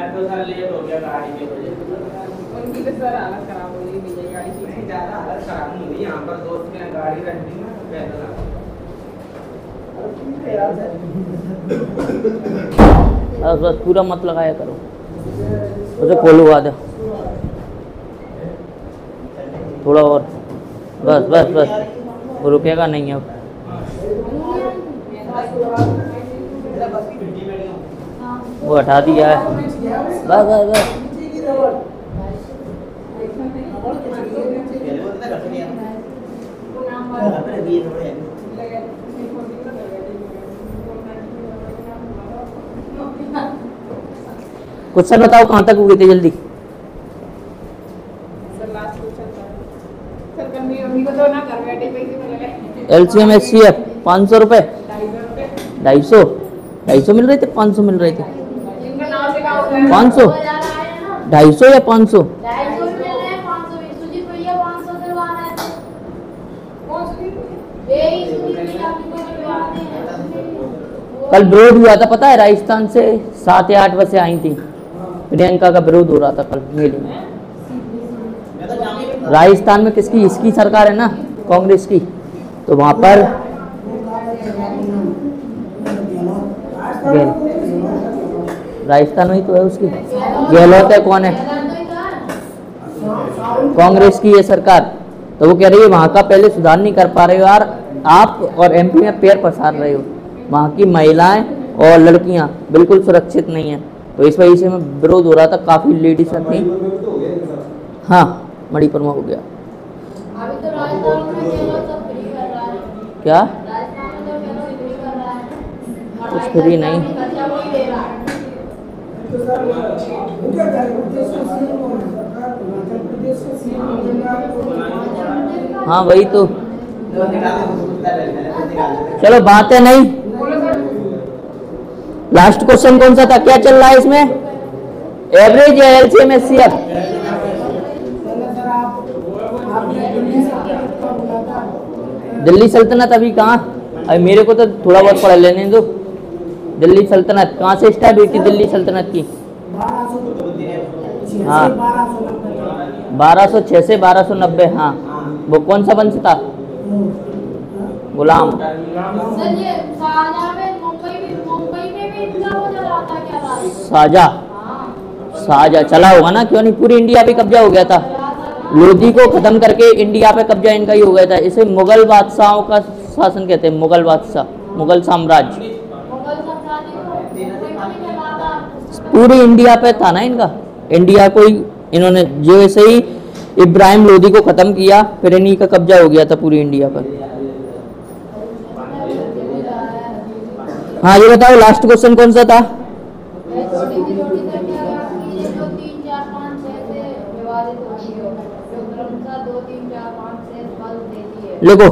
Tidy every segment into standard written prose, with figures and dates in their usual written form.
मैं तो sir late हो गया गाड़ी के वजह। उनकी तो सर हालत खराब हो गई भैया गाड़ी की। ज़्यादा हालत खराब नहीं हुई, यहाँ पर दोस्त ने गाड़ी रख दी ना पैदल। बस बस पूरा मत लगाया करो, उसे खोलवा दो थोड़ा और, बस बस बस, वो रुकेगा नहीं अब। वो हटा दिया है, बस बस बस। क्वेश्चन बताओ कहाँ तक हुए थे जल्दी। LCM SCF 500 रुपये, 250 मिल रहे थे, 500 मिल रहे थे, 500 250 या 500। कल विरोध हुआ था पता है, राजस्थान से 7 या 8 बसें आई थी, प्रियंका का विरोध हो रहा था कल मेले में। राजस्थान में किसकी, इसकी सरकार है ना, कांग्रेस की, तो वहां पर राजस्थान में ही तो है उसकी, गहलोत है, कौन है, कांग्रेस की ये सरकार। तो वो कह रही है वहां का पहले सुधार नहीं कर पा रहे हो यार आप, और MP में पैर पसार रहे हो, वहाँ की महिलाएं और लड़कियां बिल्कुल सुरक्षित नहीं है। तो इस वजह से में विरोध हो रहा था, काफ़ी लेडीज थी। हाँ मणिपुर में हो गया। अभी तो राजस्थान में गहलोत सब फ्री कर रहा है। क्या? राजस्थान में तो गहलोत फ्री कर रहा है। कुछ फ्री नहीं। खर्चा वही दे रहा है। हाँ वही तो, चलो बातें नहीं। लास्ट क्वेश्चन कौन सा था, क्या चल रहा है इसमें, एवरेज या LCM SCF? दिल्ली सल्तनत अभी कहाँ, अभी मेरे को तो थोड़ा बहुत पढ़ लेने दो। दिल्ली सल्तनत कहाँ से स्टार्ट हुई थी, दिल्ली सल्तनत की? हाँ 1206 से 1290। हाँ वो कौन सा वंश था? गुलाम। सर ये शाहजहां में मुंबई में भी इतना हो जा रहा था क्या राज? शाहजहां चला होगा ना, क्यों नहीं, पूरी इंडिया पे कब्जा हो गया था। लोधी को खत्म करके इंडिया पे कब्जा इनका ही हो गया था। इसे मुगल बादशाहों का शासन कहते हैं, मुगल बादशाह, मुगल साम्राज्य। पूरी इंडिया पे था ना इनका, इंडिया को ही इन्होंने, जैसे ही इब्राहिम लोधी को खत्म किया फिर इन्हीं का कब्जा हो गया था पूरी इंडिया पर। हाँ ये बताओ लास्ट क्वेश्चन कौन सा था? लिखो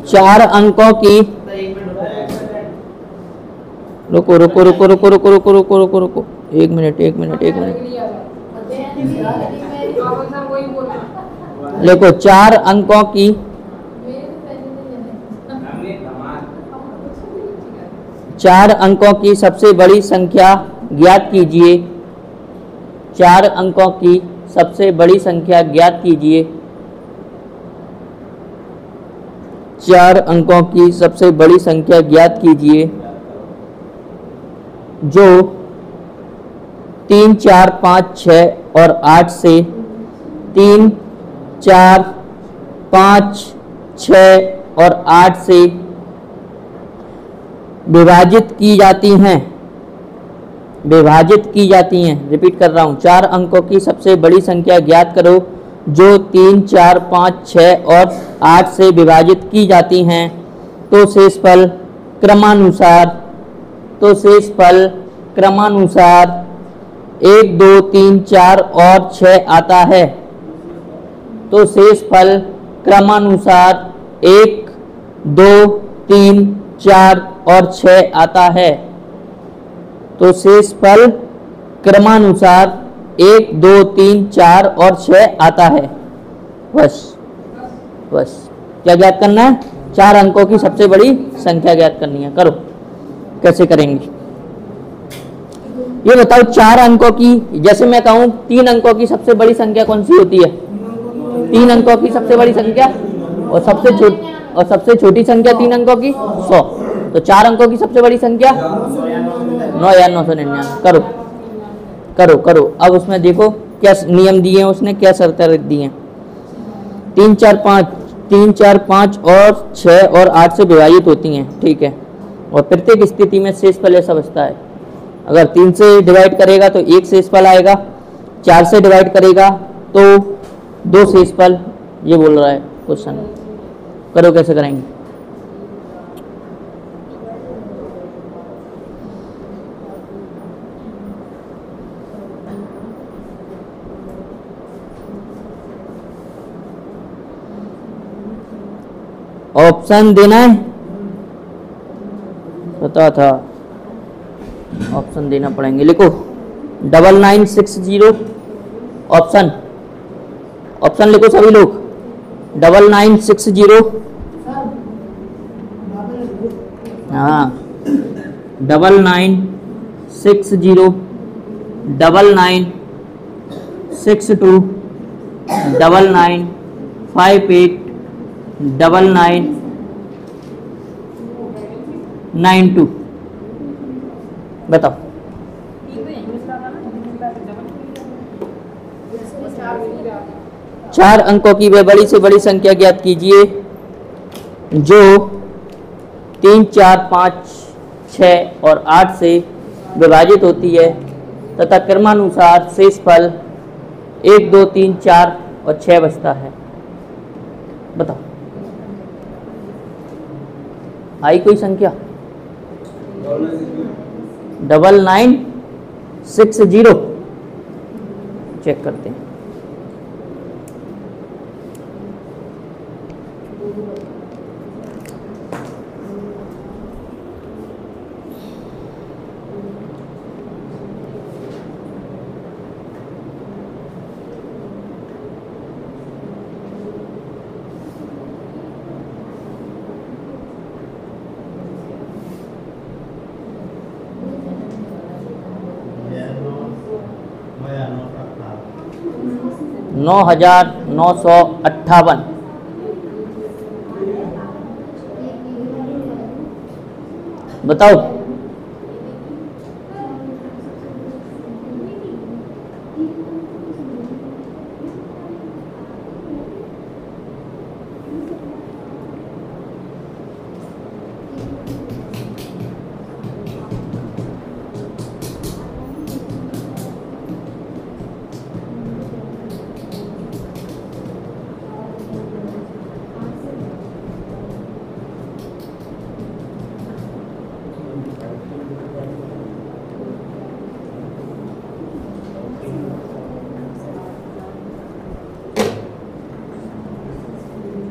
4 अंकों की, रुको रुको रुको रुको रुको रुको रुको रुको रुको 1 मिनट 1 मिनट 1 मिनट। लिखो 4 अंकों की, 4 अंकों की सबसे बड़ी संख्या ज्ञात कीजिए। 4 अंकों की सबसे बड़ी संख्या ज्ञात कीजिए। 4 अंकों की सबसे बड़ी संख्या ज्ञात कीजिए जो 3, 4, 5, 6 और 8 से 3, 4, 5, 6 और 8 से विभाजित की जाती हैं, विभाजित की जाती हैं। रिपीट कर रहा हूँ, 4 अंकों की सबसे बड़ी संख्या ज्ञात करो जो 3, 4, 5, 6 और 8 से विभाजित की जाती हैं। तो शेषफल क्रमानुसार, तो शेषफल क्रमानुसार 1, 2, 3, 4 और 6 आता है। तो शेषफल क्रमानुसार 1, 2, 3, 4 और 6 आता है। तो शेषफल क्रमानुसार 1, 2, 3, 4 और 6 आता है। बस बस क्या ज्ञात करना है? 4 अंकों की सबसे बड़ी संख्या ज्ञात करनी है। करो, कैसे करेंगे? ये बताओ 4 अंकों की, जैसे मैं कहूँ 3 अंकों की सबसे बड़ी संख्या कौन सी होती है? 3 अंकों की सबसे बड़ी संख्या और सबसे छोटी संख्या 3 अंकों की 100। तो 4 अंकों की सबसे बड़ी संख्या 9,999। करो करो करो। अब उसमें देखो क्या नियम दिए हैं उसने, क्या शर्तें दी हैं। 3 4 5 और 6 और 8 से विभाजित होती हैं, ठीक है। और प्रत्येक स्थिति में शेषफल ऐसा बचता है। अगर 3 से डिवाइड करेगा तो 1 शेषफल आएगा, 4 से डिवाइड करेगा तो 2 शेषफल, ये बोल रहा है क्वेश्चन। करो कैसे करेंगे। ऑप्शन देना है, पता था ऑप्शन देना पड़ेंगे। लिखो 9960। ऑप्शन लिखो सभी लोग। 9960। हाँ 9960 9962 9958 9992। बताओ। चार अंकों की वह बड़ी से बड़ी संख्या ज्ञात कीजिए जो 3 4 5 6 और 8 से विभाजित होती है तथा क्रमानुसार शेषफल 1 2 3 4 और 6 बचता है। बताओ आई कोई संख्या? 9960। चेक करते हैं। नौ 9,958। बताओ।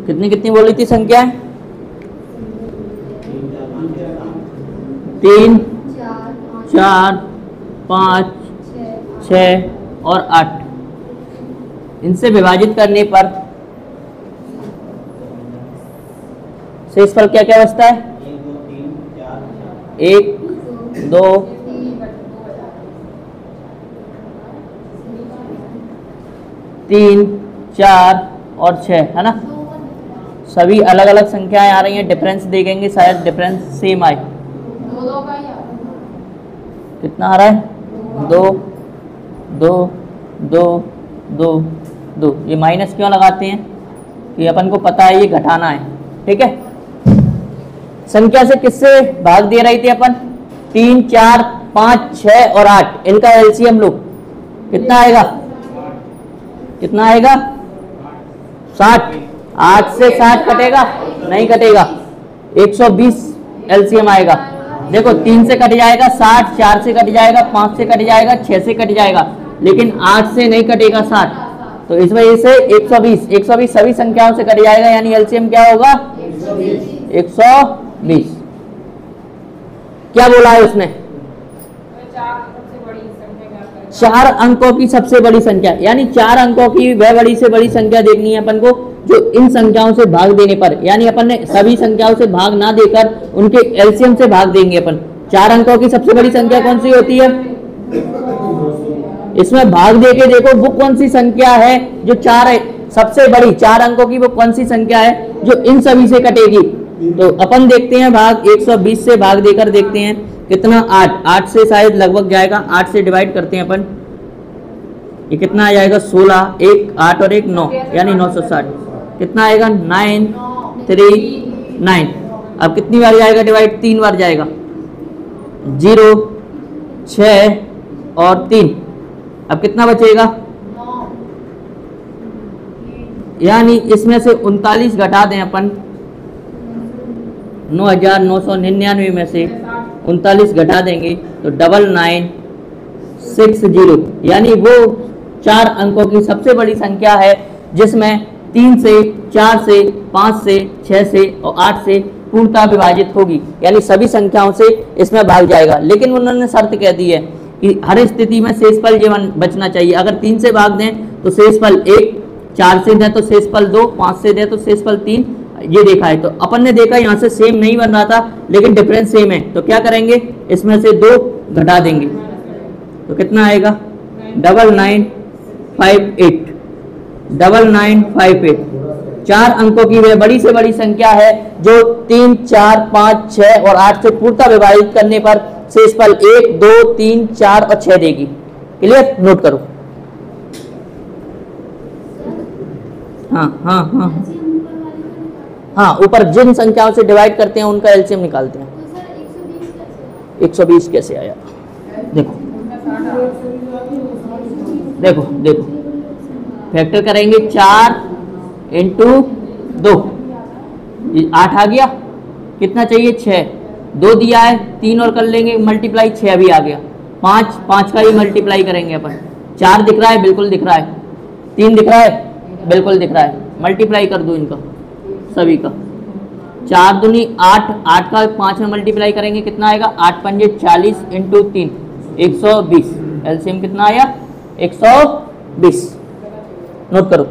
कितनी कितनी बोली थी संख्या? 3 4 5 6 और 8। इनसे विभाजित करने पर शेषफल क्या क्या बचता है? 1 2 3 4 और 6 है ना। सभी अलग अलग संख्याएं आ रही हैं, डिफरेंस देखेंगे शायद डिफरेंस सेम आए। कितना आ रहा है? 2 2 2 2 2। ये माइनस क्यों लगाते हैं? कि अपन को पता है ये घटाना है, ठीक है। संख्या से किससे भाग दे रही थी अपन? 3 4 5 6 और 8। इनका एलसीएम लो, कितना आएगा? कितना आएगा? 60। 8 से 60 कटेगा? नहीं कटेगा। 120 एलसीएम आएगा। देखो 3 से कट जाएगा 60, 4 से कट जाएगा, 5 से कट जाएगा, 6 से कट जाएगा, लेकिन 8 से नहीं कटेगा 60। तो इस वजह से 120 सभी संख्याओं से कट जाएगा, यानी एलसीएम क्या होगा? 120। क्या बोला है उसने? 4 अंकों की सबसे बड़ी संख्या, यानी 4 अंकों की वह बड़ी से बड़ी संख्या देखनी है अपन को जो इन संख्याओं से भाग देने पर, यानी अपन ने सभी संख्याओं से भाग ना देकर उनके एलसीएम से भाग देंगे अपन। 4 अंकों की सबसे बड़ी संख्या कौन सी होती है? इसमें भाग दे के देखो वो कौन सी संख्या है जो चार है, सबसे बड़ी 4 अंकों की वो कौन सी संख्या है जो इन सभी से कटेगी। तो अपन देखते हैं भाग 120 से भाग देकर देखते हैं कितना 8 से शायद लगभग जाएगा। 8 से डिवाइड करते हैं अपन, ये कितना आ जाएगा 16, 1 8 और 1 9 यानी 960। कितना आएगा 9 3 9। अब कितनी बार जाएगा डिवाइड, 3 बार जाएगा, 0 6 और 3। अब कितना बचेगा, यानी इसमें से 39 घटा दें अपन, 9999 में से 39 घटा देंगे तो 9960, यानी वो 4 अंकों की सबसे बड़ी संख्या है जिसमें 3 से 4 से 5 से 6 से और 8 से पूर्णतः विभाजित होगी, यानी सभी संख्याओं से इसमें भाग जाएगा। लेकिन उन्होंने शर्त कह दी है कि हर स्थिति में शेषफल जीवन बचना चाहिए। अगर 3 से भाग दें तो शेषफल 1, 4 से दें तो शेषफल 2, 5 से दें तो शेषफल 3, ये देखा है। तो अपन ने देखा यहाँ से सेम नहीं बन रहा था लेकिन डिफरेंस सेम है, तो क्या करेंगे इसमें से 2 घटा देंगे तो कितना आएगा 9958। 9958 4 अंकों की वह बड़ी से बड़ी संख्या है जो 3 4 5 6 और 8 से पूर्णतः विभाजित करने पर शेषफल 1 2 3 4 और 6 देगी। क्लियर, नोट करो। हाँ, ऊपर जिन संख्याओं से डिवाइड करते हैं उनका एलसीएम निकालते हैं। 120 कैसे आया, देखो देखो देखो, फैक्टर करेंगे 4 इंटू 2, 8 आ गया, कितना चाहिए 6, 2 दिया है, 3 और कर लेंगे मल्टीप्लाई, 6 भी आ गया, 5 का ही मल्टीप्लाई करेंगे अपन। 4 दिख रहा है, बिल्कुल दिख रहा है, 3 दिख रहा है, बिल्कुल दिख रहा है, मल्टीप्लाई कर दो इनका सभी का। 4 दूनी 8, 8 का 5 में मल्टीप्लाई करेंगे कितना आएगा 8 पंजे 40 इंटू 3 120, एलसीएम कितना आया 120। नोट करो।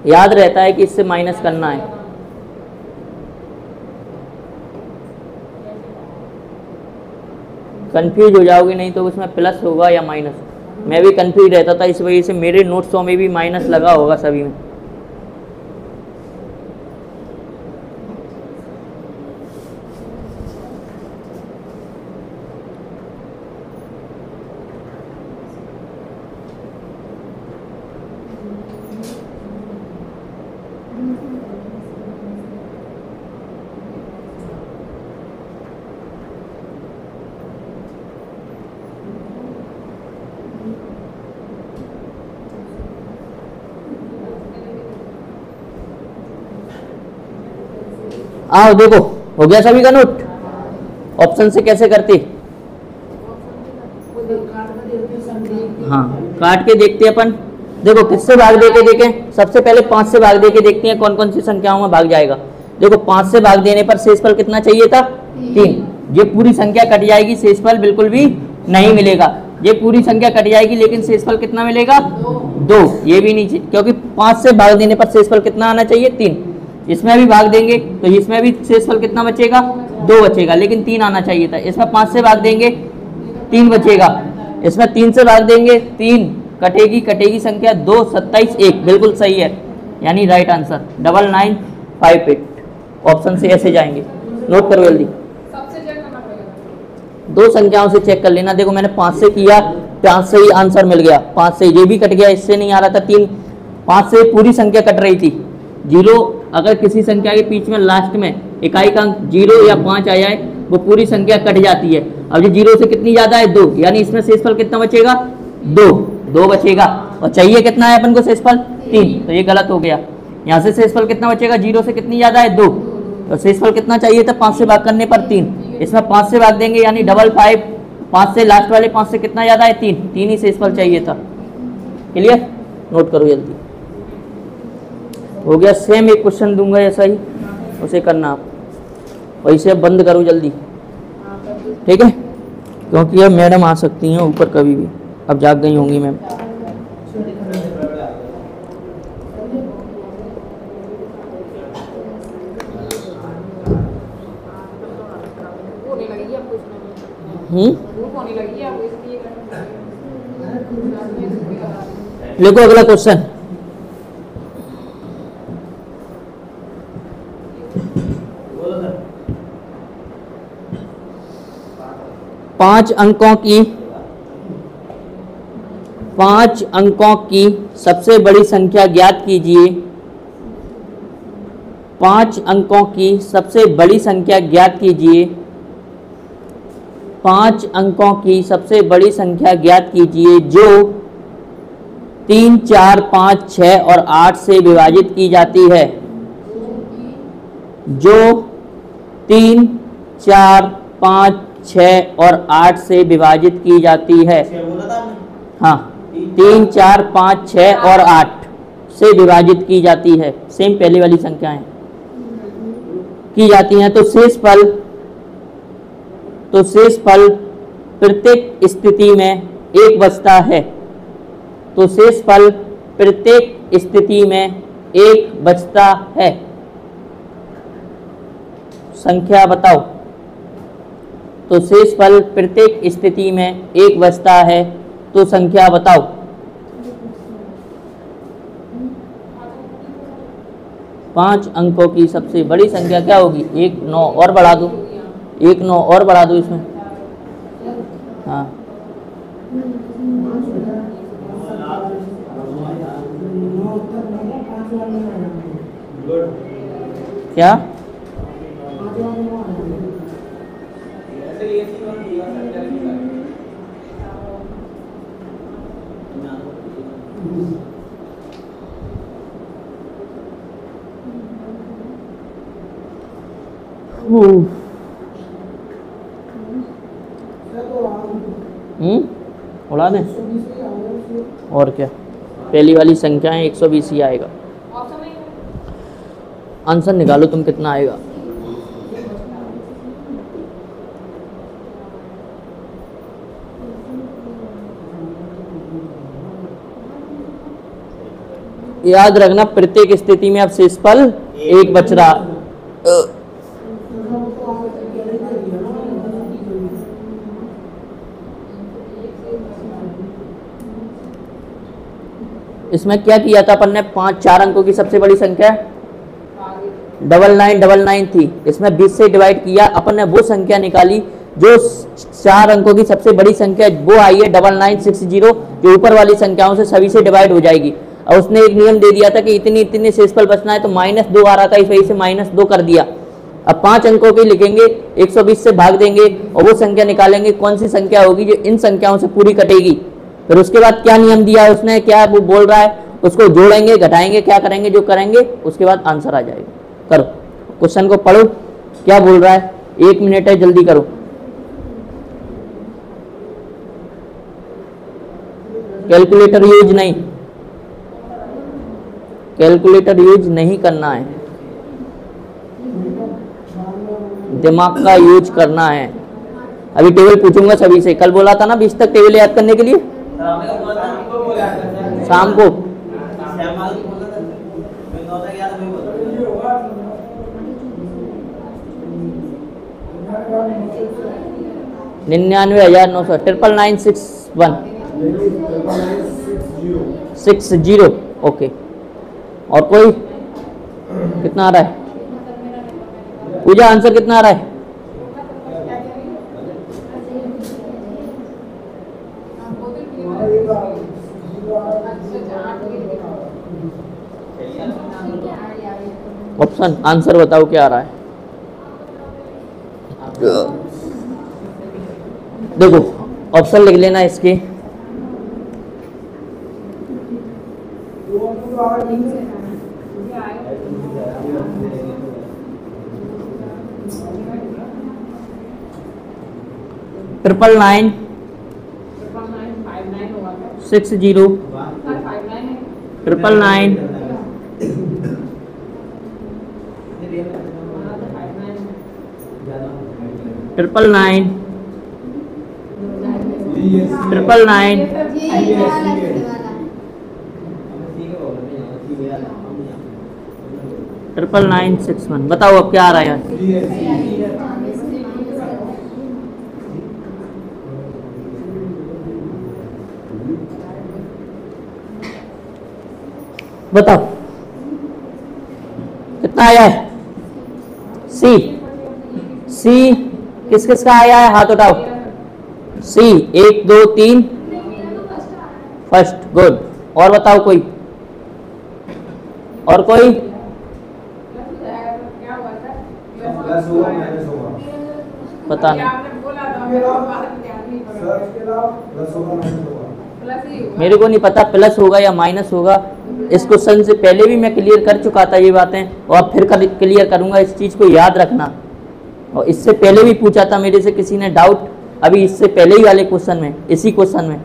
याद रहता है कि इससे माइनस करना है। कंफ्यूज हो जाओगे नहीं तो उसमें प्लस होगा या माइनस। मैं भी कंफ्यूज रहता था, इस वजह से मेरे नोट्सों में भी माइनस लगा होगा सभी में। आओ देखो, हो गया सभी का नोट। ऑप्शन से कैसे करते, हाँ काट के देखते हैं अपन। देखो किससे भाग दे के देखें, सबसे पहले 5 से भाग दे के देखते हैं कौन कौन सी संख्याओं में भाग जाएगा। देखो 5 से भाग देने पर शेषफल कितना चाहिए था 3, ये पूरी संख्या कट जाएगी, शेषफल बिल्कुल भी नहीं मिलेगा। ये पूरी संख्या कट जाएगी लेकिन शेषफल कितना मिलेगा 2, ये भी नहीं, क्योंकि 5 से भाग देने पर शेषफल कितना आना चाहिए 3। इसमें भी भाग देंगे तो इसमें भी शेषफल कितना बचेगा 2 बचेगा, लेकिन 3 आना चाहिए था। इसमें 5 से भाग देंगे 3 बचेगा, इसमें 3 से भाग देंगे 3 कटेगी संख्या 2 27 1, बिल्कुल सही है, यानी राइट आंसर 9958। ऑप्शन से ऐसे जाएंगे। नोट करो जल्दी, सबसे चेक करना पड़ेगा। 2 संख्याओं से चेक कर लेना। देखो मैंने 5 से किया, 5 से ही आंसर मिल गया, 5 से ये भी कट गया, इससे नहीं आ रहा था 3, 5 से पूरी संख्या कट रही थी। 0 अगर किसी संख्या के बीच में लास्ट में इकाई का अंक 0 या 5 आ जाए वो पूरी संख्या कट जाती है। अब ये 0 से कितनी ज्यादा है 2, यानी इसमें शेषफल कितना बचेगा 2 बचेगा, और चाहिए कितना है अपन को शेषफल 3, तो ये गलत हो गया। यहाँ से शेषफल कितना बचेगा 0 से कितनी ज्यादा है 2, तो शेषफल कितना चाहिए था 5 से भाग करने पर 3, इसमें 5 से भाग देंगे यानी 55, 5 से लास्ट वाले 5 से कितना ज्यादा है 3 ही शेषफल चाहिए था। क्लियर, नोट करो जल्दी। हो गया, सेम एक क्वेश्चन दूंगा ऐसा ही, उसे करना आप, वैसे बंद करो जल्दी। ठीक है, क्योंकि अब मैडम आ सकती हैं ऊपर कभी भी, अब जाग गई होंगी मैम। होने लगी आपको इसमें धूप होने लगी है आपको इसलिए देखो अगला क्वेश्चन। पांच अंकों की सबसे बड़ी संख्या ज्ञात कीजिए। 5 अंकों की सबसे बड़ी संख्या ज्ञात कीजिए। 5 अंकों की सबसे बड़ी संख्या ज्ञात कीजिए जो 3, 4, 5, 6 और 8 से विभाजित की जाती है। जो 3, 4, 5, 6 और 8 से विभाजित की जाती है। हाँ, 3, 4, 5, 6 और 8 से विभाजित की जाती है। सेम पहले वाली संख्याएं की जाती हैं। तो शेष फल प्रत्येक स्थिति में एक बचता है। तो शेष फल प्रत्येक स्थिति में एक बचता है। संख्या बताओ। तो शेष फल प्रत्येक स्थिति में एक बचता है, तो संख्या बताओ। पांच अंकों की सबसे बड़ी संख्या क्या होगी? 1 9 और बढ़ा दो, 1 9 और बढ़ा दो इसमें। हाँ, क्या? उड़ा दें और क्या, पहली वाली संख्याएं 120 ही आएगा। ऑप्शन नहीं है। आंसर निकालो तुम, कितना आएगा? याद रखना प्रत्येक स्थिति में अब शेषफल एक बच रहा। इसमें क्या किया था अपन ने? 4 अंकों की सबसे बड़ी संख्या 9999 थी। इसमें 20 से डिवाइड किया, अपन ने वो संख्या निकाली जो 4 अंकों की सबसे बड़ी संख्या वो आई है 9960, जो ऊपर वाली संख्याओं से सभी से डिवाइड हो जाएगी। और उसने एक नियम दे दिया था कि इतनी इतने शेषफल बचना है, तो -2 आ रहा था, इस वजह से -2 कर दिया। अब 5 अंकों के लिखेंगे, 120 से भाग देंगे और वो संख्या निकालेंगे कौन सी संख्या होगी जो इन संख्याओं से पूरी कटेगी। फिर उसके बाद क्या नियम दिया उसने, क्या वो बोल रहा है, उसको जोड़ेंगे, घटाएंगे, क्या करेंगे, जो करेंगे उसके बाद आंसर आ जाएगा। करो क्वेश्चन को, पढ़ो क्या बोल रहा है। 1 मिनट है, जल्दी करो। कैलकुलेटर यूज नहीं, कैलकुलेटर यूज नहीं करना है, दिमाग का यूज करना है। अभी टेबल पूछूंगा सभी से। कल बोला था ना 20 तक टेबल याद करने के लिए, शाम को। 99,900 9996160। ओके, और कोई? कितना आ रहा है पूजा? आंसर कितना आ रहा है? ऑप्शन आंसर बताओ क्या आ रहा है। देखो ऑप्शन लिख लेना इसके। Triple 9 60 triple 9 triple 9 999 99961। बताओ अब क्या आ रहा है यार? बताओ कितना आया है? सी किस किस का आया है? हाथ उठाओ। सी 1 2 3 फर्स्ट, गुड। और बताओ कोई, और कोई? क्या हुआ था? प्लस होगा माइनस होगा पता नहीं, आपने बोला था मेरे को बात ध्यान नहीं पड़ा। सर इसके अलावा प्लस होगा माइनस होगा प्लस ही हुआ। मेरे को नहीं पता प्लस होगा या माइनस होगा। इस क्वेश्चन से पहले भी मैं क्लियर कर चुका था ये बातें, और फिर क्लियर करूंगा। इस चीज़ को याद रखना। और इससे पहले भी पूछा था मेरे से किसी ने डाउट, अभी इससे पहले ही वाले क्वेश्चन में, इसी क्वेश्चन में,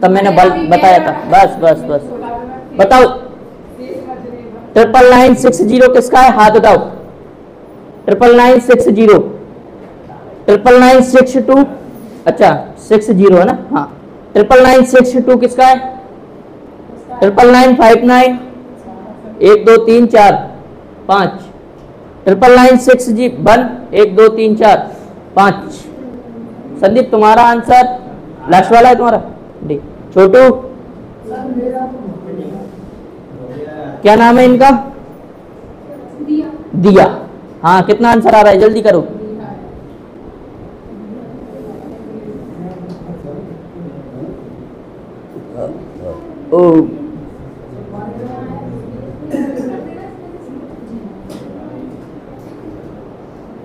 तब मैंने बताया था। बस बस बस बताओ 99960 किसका है? हाथ उठाओ। 99960 99962, अच्छा 60 है ना? हाँ 99962 किसका है? 99959 1 2 3 4 5 99961 1 2 3 4 5। संदीप तुम्हारा आंसर लास्ट वाला है तुम्हारा? डी। छोटू क्या नाम है इनका? दिया। हाँ कितना आंसर आ रहा है? जल्दी करो। ओ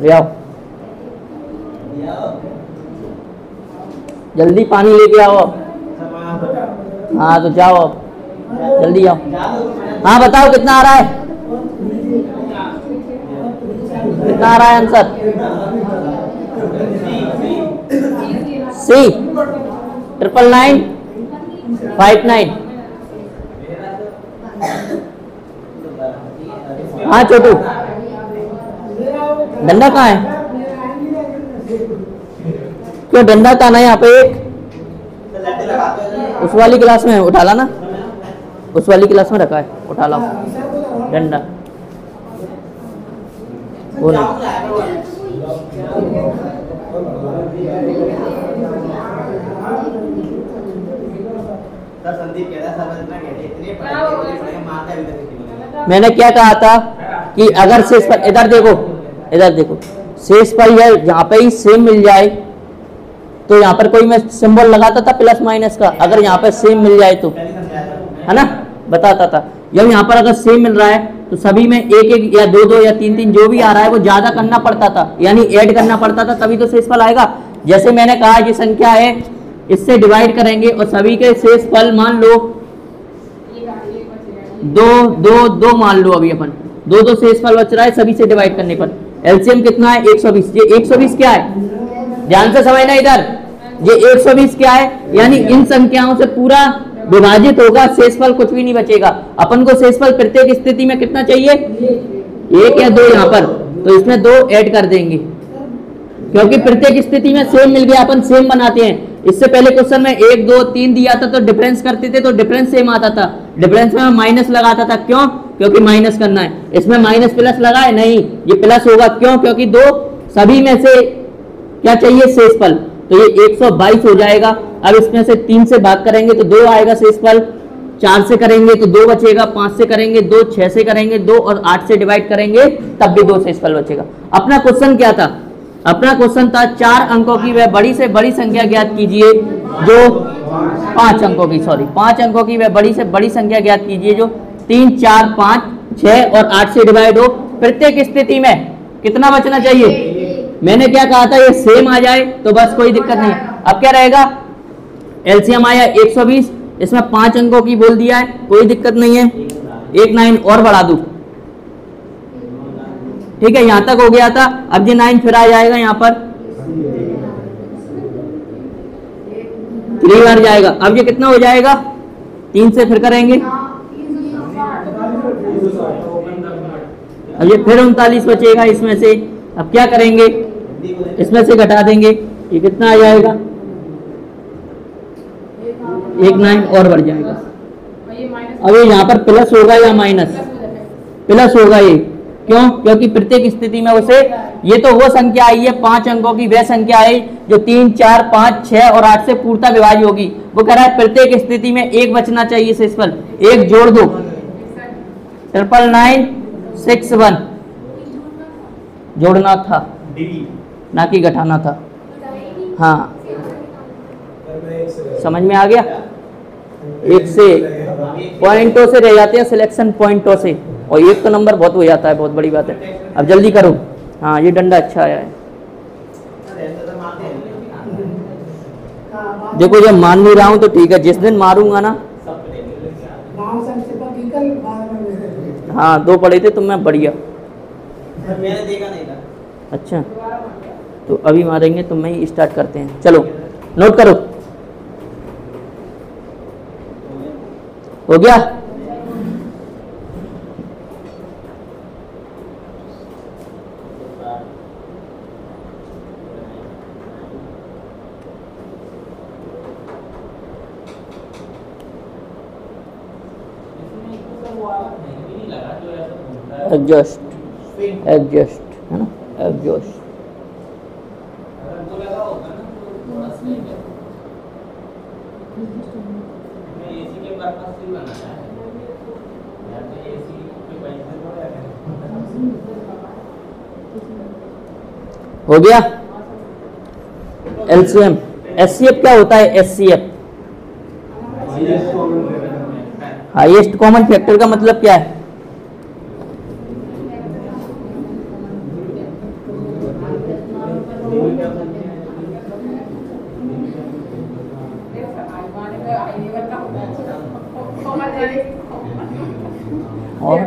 ले आओ, जल्दी पानी लेके आओ। हाँ तो जाओ अब, जल्दी आओ। हाँ बताओ कितना आ रहा है? कितना आ रहा है आंसर? सी 99959। हाँ छोटू डंडा कहाँ है? क्यों डंडा कहाँ है यहाँ पे? एक उस वाली क्लास में उठा ला ना, उस वाली क्लास में रखा है, उठा लाओ डंडा। वो नहीं, मैंने क्या कहा था कि अगर शेष पर, इधर देखो, इधर देखो, शेष पर यह जहाँ पे ही सेम मिल जाए तो यहाँ पर कोई मैं सिंबल लगाता था प्लस माइनस का, अगर यहाँ पर सेम मिल जाए तो, है ना, बताता था। जब यहाँ पर अगर सेम मिल रहा है तो सभी में एक एक या दो दो या तीन तीन जो भी आ रहा है वो ज्यादा करना पड़ता था, यानी ऐड करना पड़ता था, तभी तो शेषफल आएगा। जैसे मैंने कहा ये संख्या है, इससे डिवाइड करेंगे और सभी के शेषफल मान लो दो दो दो मान लो, अभी अपन दो दो शेषफल बच रहा है सभी से डिवाइड करने पर। एलसीएम कितना है? 120। ये 120 क्या है? ध्यान से समझना इधर, ये 120 क्या है? यानी इन संख्याओं से पूरा विभाजित होगा, शेषफल कुछ भी नहीं बचेगा। अपन को शेषफल प्रत्येक स्थिति में कितना चाहिए? एक या दो, यहाँ पर तो इसमें दो ऐड कर देंगे, क्योंकि प्रत्येक स्थिति में सेम मिल गया, अपन सेम बनाते हैं। इससे पहले क्वेश्चन में 1 2 3 दिया था तो डिफरेंस करते थे तो डिफरेंस सेम आता था, डिफरेंस में माइनस लगाता था। क्यों? क्योंकि माइनस करना है। इसमें माइनस प्लस लगा है, नहीं ये प्लस होगा। क्यों? क्योंकि दो सभी में से क्या चाहिए? शेषफल। तो ये 122 हो जाएगा। अब इसमें से 3 से भाग करेंगे तो 2 आएगा शेषफल, 4 से करेंगे तो 2 बचेगा, 5 से करेंगे 2, 6 से करेंगे 2 और 8 से डिवाइड करेंगे तब भी 2 शेषफल बचेगा। अपना क्वेश्चन क्या था? अपना क्वेश्चन था 4 अंकों की वह बड़ी से बड़ी संख्या ज्ञात कीजिए जो 5 अंकों की, सॉरी 5 अंकों की वह बड़ी से बड़ी संख्या ज्ञात कीजिए जो 3 4 5 6 और 8 से डिवाइड हो। प्रत्येक स्थिति में कितना बचना चाहिए? मैंने क्या कहा था? ये सेम आ जाए तो बस कोई दिक्कत नहीं। अब क्या रहेगा? एलसीएम आया 120, इसमें 5 अंकों की बोल दिया है, कोई दिक्कत नहीं है। एक 9 और बढ़ा दूं, ठीक है, यहां तक हो गया था। अब ये 9 फिर आ जाएगा यहाँ पर, 3 बार जाएगा। अब ये कितना हो जाएगा? 3 से फिर करेंगे, अब ये फिर 39 बचेगा इसमें से। अब क्या करेंगे? इसमें से घटा देंगे, ये कितना आ जाएगा? एक 9 और बढ़ जाएगा। और ये माइनस अब ये यहाँ पर प्लस होगा या माइनस? प्लस हो जाता है। प्लस होगा ये, क्यों? क्योंकि प्रत्येक स्थिति में उसे, ये तो वो संख्या आई है 5 अंकों की, वह संख्या आई जो 3, 4, 5, 6 और 8 से पूर्णतः विभाज्य होगी। वो कह रहा है प्रत्येक स्थिति में एक बचना चाहिए शेषफल, एक जोड़ दो। 99961 जोड़ना था, ना कि घटाना था। हाँ, समझ में आ गया? एक से पॉइंटों से रह जाते हैं, सिलेक्शन पॉइंटों से, और एक तो नंबर बहुत हो जाता है, बहुत बड़ी बात है। अब जल्दी करो। हाँ, ये डंडा अच्छा आया है। देखो जब मान नहीं रहा हूं तो ठीक है, जिस दिन मारूंगा ना, हाँ 2 पढ़े थे तो मैं बढ़िया। मैंने देखा नहीं था। अच्छा, तो अभी मारेंगे तो मैं ही स्टार्ट करते हैं। चलो नोट करो, हो गया? एडजस्ट है ना, एडजस्ट। हो गया? एलसीएम, एचसीएफ क्या होता है? एचसीएफ हाईएस्ट कॉमन फैक्टर का मतलब क्या है? और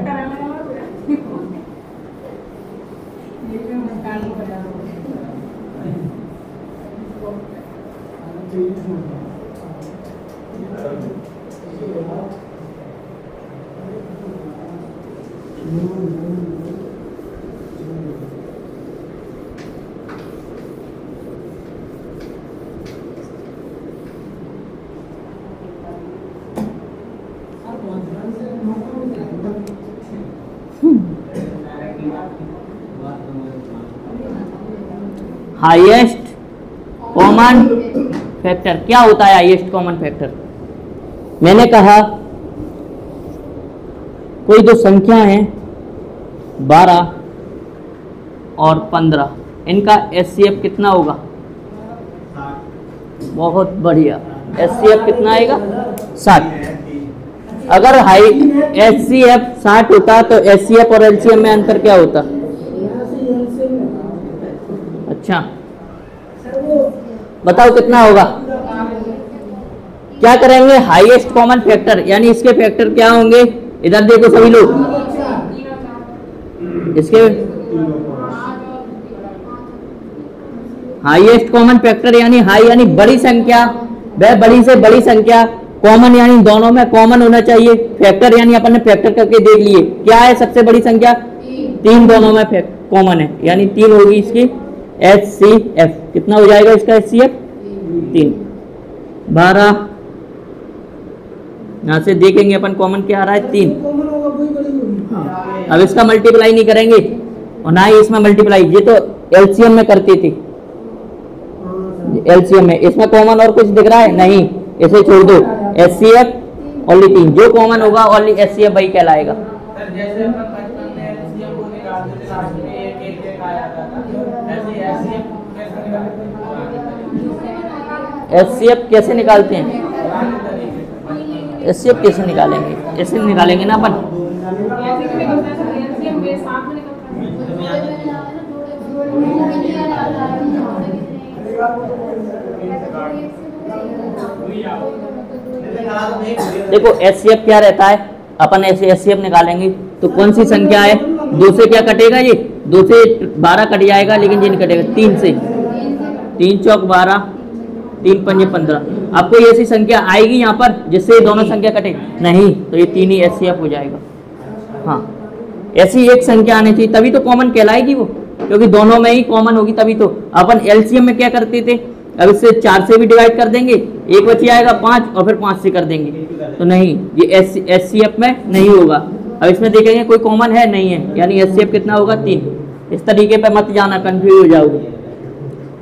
हाईएस्ट कॉमन फैक्टर क्या होता है? हाईएस्ट कॉमन फैक्टर, मैंने कहा कोई दो संख्या है 12 और 15, इनका एचसीएफ कितना होगा? बहुत बढ़िया, एचसीएफ कितना आएगा? 60। अगर हाई एचसीएफ 60 होता तो एचसीएफ और एलसीएम में अंतर क्या होता? अच्छा बताओ कितना होगा? क्या करेंगे? हाईएस्ट कॉमन फैक्टर, यानी इसके फैक्टर क्या होंगे? इधर देखो सभी लोग, इसके हाईएस्ट कॉमन फैक्टर यानी हाई यानी बड़ी संख्या, वह बड़ी से बड़ी संख्या, कॉमन यानी दोनों में कॉमन होना चाहिए, फैक्टर यानी अपन ने फैक्टर करके देख लिए क्या है सबसे बड़ी संख्या? 3 दोनों में कॉमन है, यानी 3 होगी इसकी एचसीएफ। कितना हो जाएगा इसका एचसीएफ? 3। 12 यहां से देखेंगे अपन कॉमन क्या आ रहा है? 3। अब इसका मल्टीप्लाई नहीं करेंगे और ना ही इसमें मल्टीप्लाई, ये तो एलसीएम में करते थे। एलसीएम में इसमें कॉमन और कुछ दिख रहा है? नहीं, इसे छोड़ दो। एचसीएफ ओनली 3, जो कॉमन होगा ओनली एचसीएफ वही कहलाएगा। जैसे अपन बचपन में एलसीएम को निकालते थे, लास्ट में एक आ जाता था, ऐसे एचसीएफ कैसे निकालते? एचसीएफ कैसे निकालते हैं? एचसीएफ कैसे निकालेंगे? ऐसे निकालेंगे ना अपन। देखो एचसीएफ क्या रहता है, अपन ऐसे एचसीएफ निकालेंगे तो कौन सी संख्या है? 2 से क्या कटेगा? ये 2 से 12 कट जाएगा, लेकिन ये नहीं कटेगा 3 से। 3 चौक 12, 3 पंजे 15। आपको ये ऐसी संख्या आएगी यहाँ पर जिससे दोनों संख्या कटे? नहीं, तो ये 3 ही एचसीएफ हो जाएगा। हाँ, ऐसी एक संख्या आनी चाहिए तभी तो कॉमन कहलाएगी वो, क्योंकि दोनों में ही कॉमन होगी तभी तो। अपन एलसीएम में क्या करते थे? अब इससे 4 से भी डिवाइड कर देंगे, एक बच जाएगा 5 और फिर 5 से कर देंगे, तो नहीं, ये एचसीएफ में नहीं होगा। अब इसमें देखेंगे कोई कॉमन है, नहीं है, यानी एचसीएफ कितना होगा 3। इस तरीके पे मत जाना, कंफ्यूज हो जाओगे।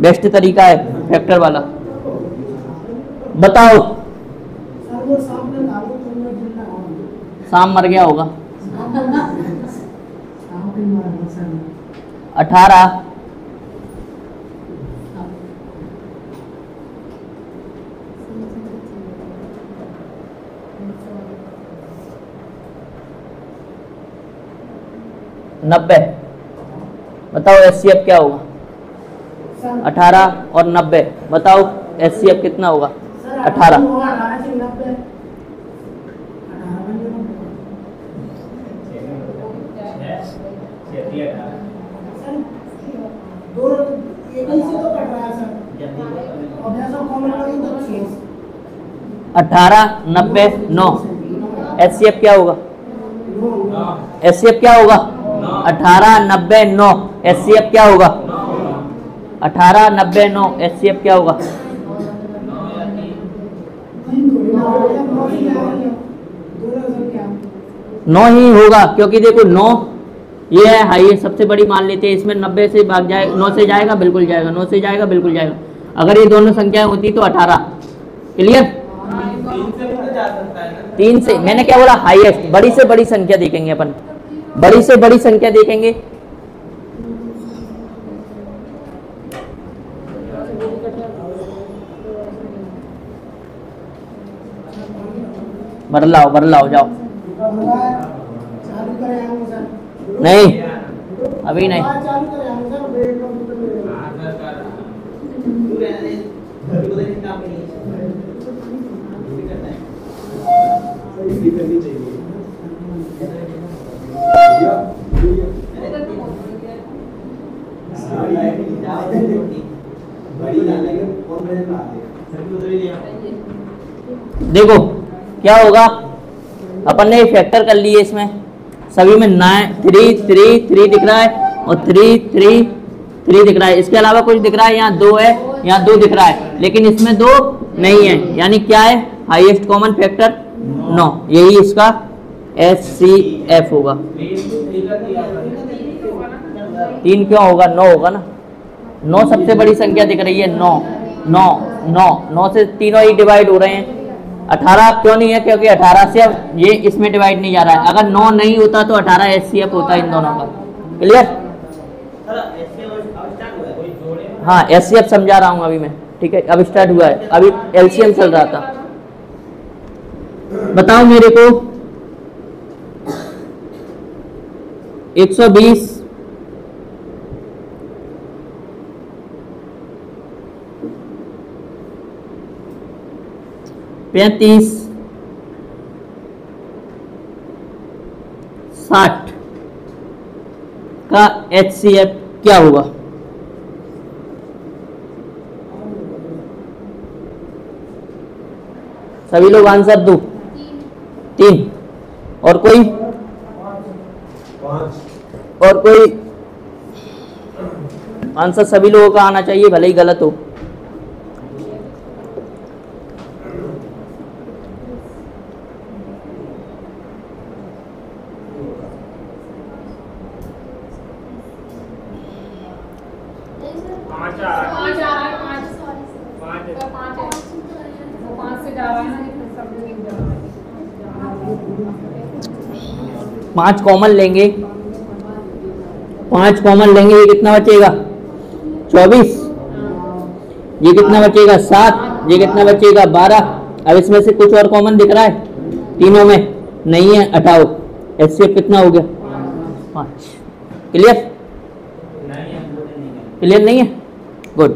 बेस्ट तरीका है फैक्टर वाला। बताओ, शाम मर गया होगा। 18 90, बताओ एचसीएफ क्या होगा? 18 और 90, बताओ एचसीएफ कितना होगा? 18। अठारह 90 9, एचसीएफ क्या होगा? एचसीएफ क्या होगा? 18 90 9, एचसीएफ क्या होगा? 18 90 9, एचसीएफ क्या होगा? 9 ही होगा, क्योंकि देखो 9 ये है हाईएस्ट, सबसे बड़ी मान लेते हैं। इसमें 90 से भाग जाए, 9 से जाएगा बिल्कुल जाएगा, 9 से जाएगा बिल्कुल जाएगा। अगर ये दोनों संख्याएं होती तो 18। क्लियर? 3 से, मैंने क्या बोला? हाईएस्ट, बड़ी से बड़ी संख्या देखेंगे अपन, बड़ी से बड़ी संख्या देखेंगे। भर लाओ जाओ। नहीं, अभी नहीं। देखो क्या होगा, अपन ने फैक्टर कर लिए, इसमें सभी में 9 3 3 3 दिख रहा है और 3 3 3 दिख रहा है। इसके अलावा कुछ दिख रहा है? यहाँ 2 है, यहाँ 2 दिख रहा है, लेकिन इसमें 2 नहीं है, यानी क्या है? हाईएस्ट कॉमन फैक्टर 9, यही इसका एचसीएफ होगा। 3 क्यों होगा? 9 होगा ना, 9 सबसे बड़ी संख्या दिख रही है। 9 9 9 9 से तीनों ही डिवाइड हो रहे हैं। 18 क्यों नहीं है? क्योंकि 18 से अब ये इसमें डिवाइड नहीं जा रहा है। अगर 9 नहीं होता तो 18 एचसीएफ होता इन दोनों का। क्लियर? हाँ, एचसीएफ समझा रहा हूँ अभी मैं, ठीक है? अब स्टार्ट हुआ है, अभी एलसीएम चल रहा था। बताओ मेरे को 120 35 60 का एचसीएफ क्या होगा? सभी लोग आंसर दो। 3 और कोई? और कोई आंसर सभी लोगों का आना चाहिए, भले ही गलत हो। पांच कॉमन लेंगे, 5 कॉमन लेंगे, ये कितना बचेगा? 24। ये कितना बचेगा? 7। ये कितना बचेगा? 12। अब इसमें से कुछ और कॉमन दिख रहा है? तीनों में नहीं है, हटाओ। एचसीएफ कितना हो गया? 5। क्लियर? क्लियर नहीं है? गुड।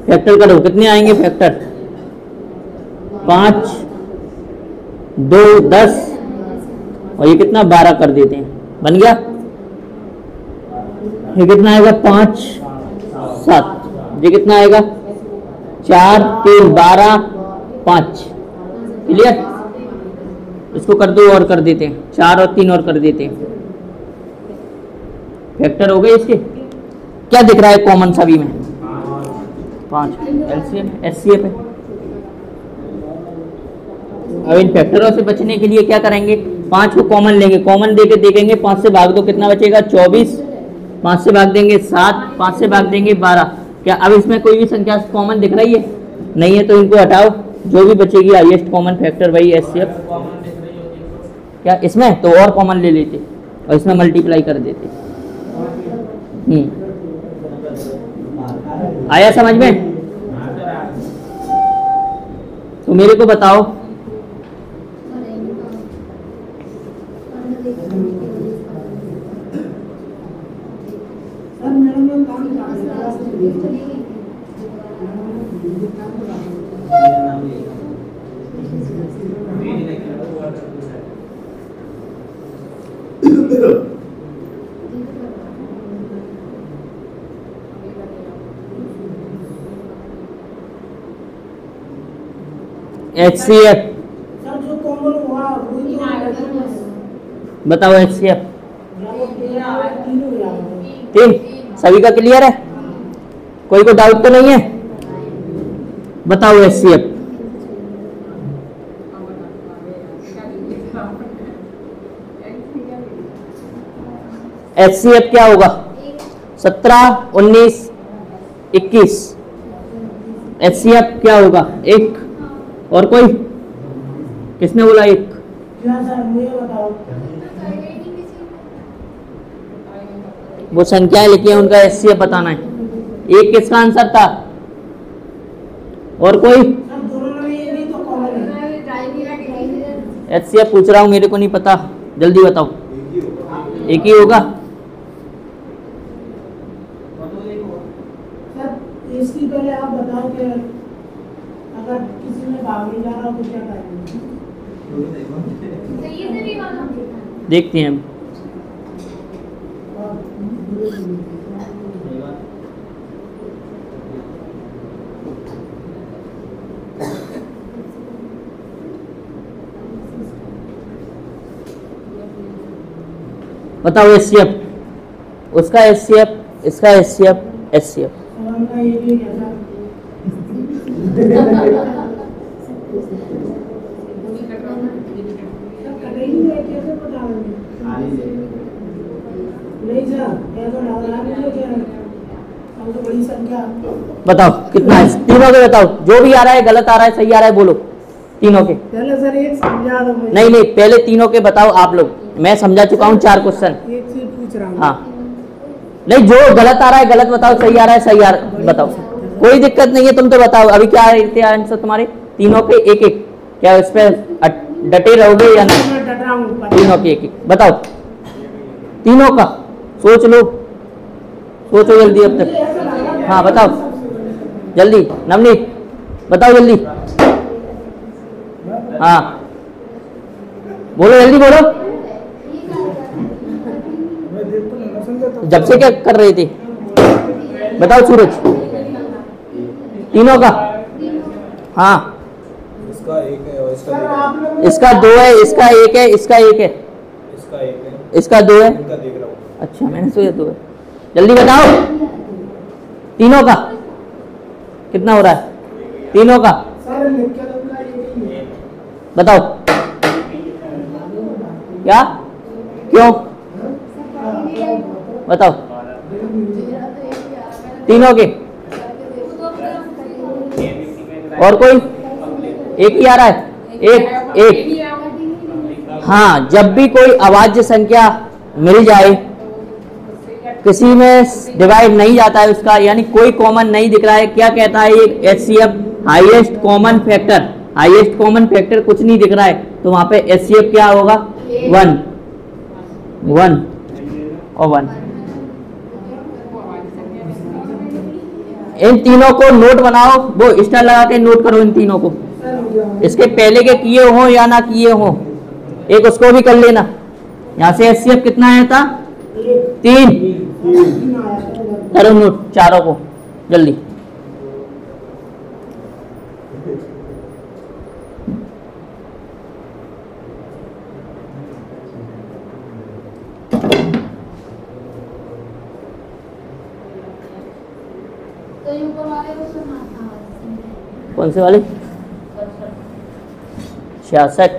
फैक्टर करो, कितने आएंगे फैक्टर? 5 2 10 और ये कितना? 12 कर देते हैं, बन गया। ये कितना आएगा? 5 7। ये कितना आएगा? 4 3 12 5। क्लियर? इसको कर दो और कर देते हैं, 4 और 3 और कर देते हैं। फैक्टर हो गए इसके। क्या दिख रहा है कॉमन सभी में? 5 एलसीएम एचसीएफ है। अब इन फैक्टरों से बचने के लिए क्या करेंगे? 5 को कॉमन लेंगे, कॉमन देके देखेंगे 5 से भाग दो कितना बचेगा? 24। 5 से भाग देंगे 7, 5 से भाग देंगे 12। क्या अब इसमें कोई भी संख्या कॉमन दिख रही है? नहीं है, तो इनको हटाओ, जो भी बचेगी हाईएस्ट कॉमन फैक्टर वही एचसीएफ। क्या इसमें तो और कॉमन ले लेते और इसमें मल्टीप्लाई कर देते। आया समझ में? तो मेरे को बताओ, एचसीएफ सर जो कॉमन हुआ वही बताओ। एचसीएफ तो 3 सभी का क्लियर है? कोई को डाउट तो नहीं है? बताओ एचसीएफ। एचसीएफ क्या होगा? 17, 19, 21। एचसीएफ क्या होगा? 1। और कोई? किसने बोला 1? क्या सर मुझे बताओ। वो संख्याएं लिखी है, उनका एचसीएफ बताना है। 1 किसका आंसर था? और कोई? सर दोनों में ये नहीं तो कॉमन है। एचसीएफ पूछ रहा हूँ, मेरे को नहीं पता, जल्दी बताओ। एक ही होगा? सर इसकी पहले आप बताओ कि अगर किसी में भाग नहीं जा रहा तो क्या करेंगे? देखते हैं हम। बताओ एचसीएफ, उसका एचसीएफ, इसका एचसीएफ, एचसीएफ। सवाल का ये भी है सर। कटेगी है कैसे पता होंगे? नहीं सर ऐसा लग रहा है कि हम तो बड़ी संख्या। बताओ कितना है? तीनों के बताओ, जो भी आ रहा है, गलत आ रहा है, सही आ रहा है, बोलो तीनों के। पहले सर एक समझा दो मुझे। नहीं, पहले तीनों के बताओ आप लोग। मैं समझा चुका हूँ 4 क्वेश्चन। एक चीज पूछ रहा हूँ। हाँ, नहीं, जो गलत आ रहा है गलत बताओ, सही आ रहा है सही आ रहा है बताओ, कोई दिक्कत नहीं है। तुम तो बताओ अभी क्या थे आंसर तुम्हारे? तीनों के 1-1। क्या इस पे डटे रहोगे या नहीं? मैं डट रहा हूँ। तीनों के 1-1 बताओ। तीनों का सोच लो, सोचो जल्दी अब तक। हाँ बताओ जल्दी, नवनीत बताओ जल्दी। हाँ बोलो, जल्दी बोलो। जब से क्या कर रहे थे? बताओ सूरज। तीनों का? हाँ, इसका 1 है और इसका 2 है। इसका 2 है, इसका 1 है, इसका 1 है, इसका 1 है, इसका 2 है। इनका देख रहा हूँ। अच्छा, मैंने सोचा 2 है। जल्दी बताओ तीनों का कितना हो रहा है? तीनों का सर लिख के दूंगा ये भी। बताओ। क्या? क्यों? बताओ तीनों के। और कोई? एक ही आ रहा है? एक। हाँ, जब भी कोई अभाज्य संख्या मिल जाए, किसी में डिवाइड नहीं जाता है उसका, यानी कोई कॉमन नहीं दिख रहा है, क्या कहता है ये? HCF highest common factor. Highest common factor कुछ नहीं दिख रहा है, तो वहां पे एचसीएफ क्या होगा? 1 1 और 1। इन तीनों को नोट बनाओ, वो स्टार लगा के नोट करो इन तीनों को। इसके पहले के किए हो या ना किए हो, एक उसको भी कर लेना। यहाँ से एचसीएफ कितना आया था? 3। करो नोट चारों को जल्दी। कौन से वाले? 66।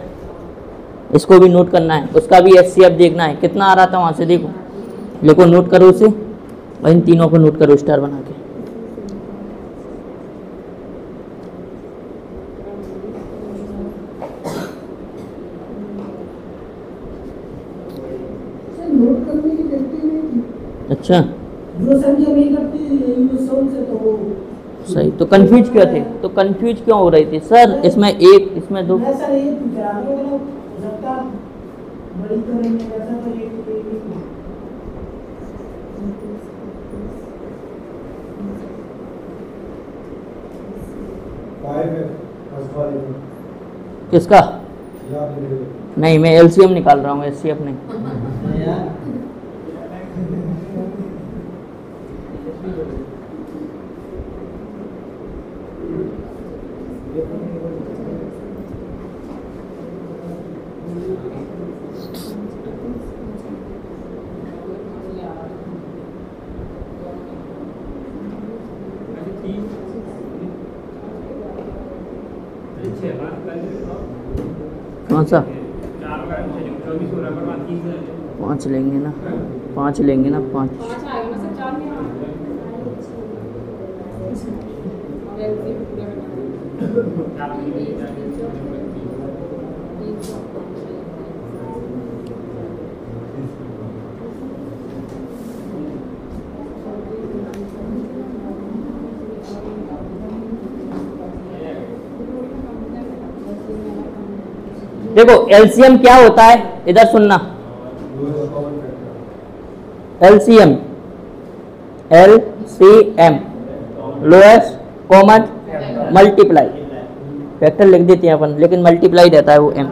इसको भी नोट करना है, उसका भी HCF देखना है कितना आ रहा था वहाँ से। देखो लिखो, नोट करो उसे और इन तीनों को नोट करो स्टार बना के। नोट करने की गलती नहीं थी। अच्छा जो संख्या नहीं करती यूनिसोन से तो वो सही। तो कंफ्यूज क्यों थे? तो कंफ्यूज क्यों हो रही थी सर? इसमें एक, इसमें दो। मैं सर ये पूछ रहा था मतलब जब बड़ी करेंगे वैसा तो ये किसका? नहीं, मैं LCM निकाल रहा हूँ, HCF नहीं। कौन सा? 5 लेंगे ना, 5 लेंगे ना, 5। 5 आएगा ना सर, 4 में और LCM पूरा देखो LCM क्या होता है, इधर सुनना। LCM lowest common multiply, factor लिख देते हैं अपन, लेकिन मल्टीप्लाई रहता है वो M।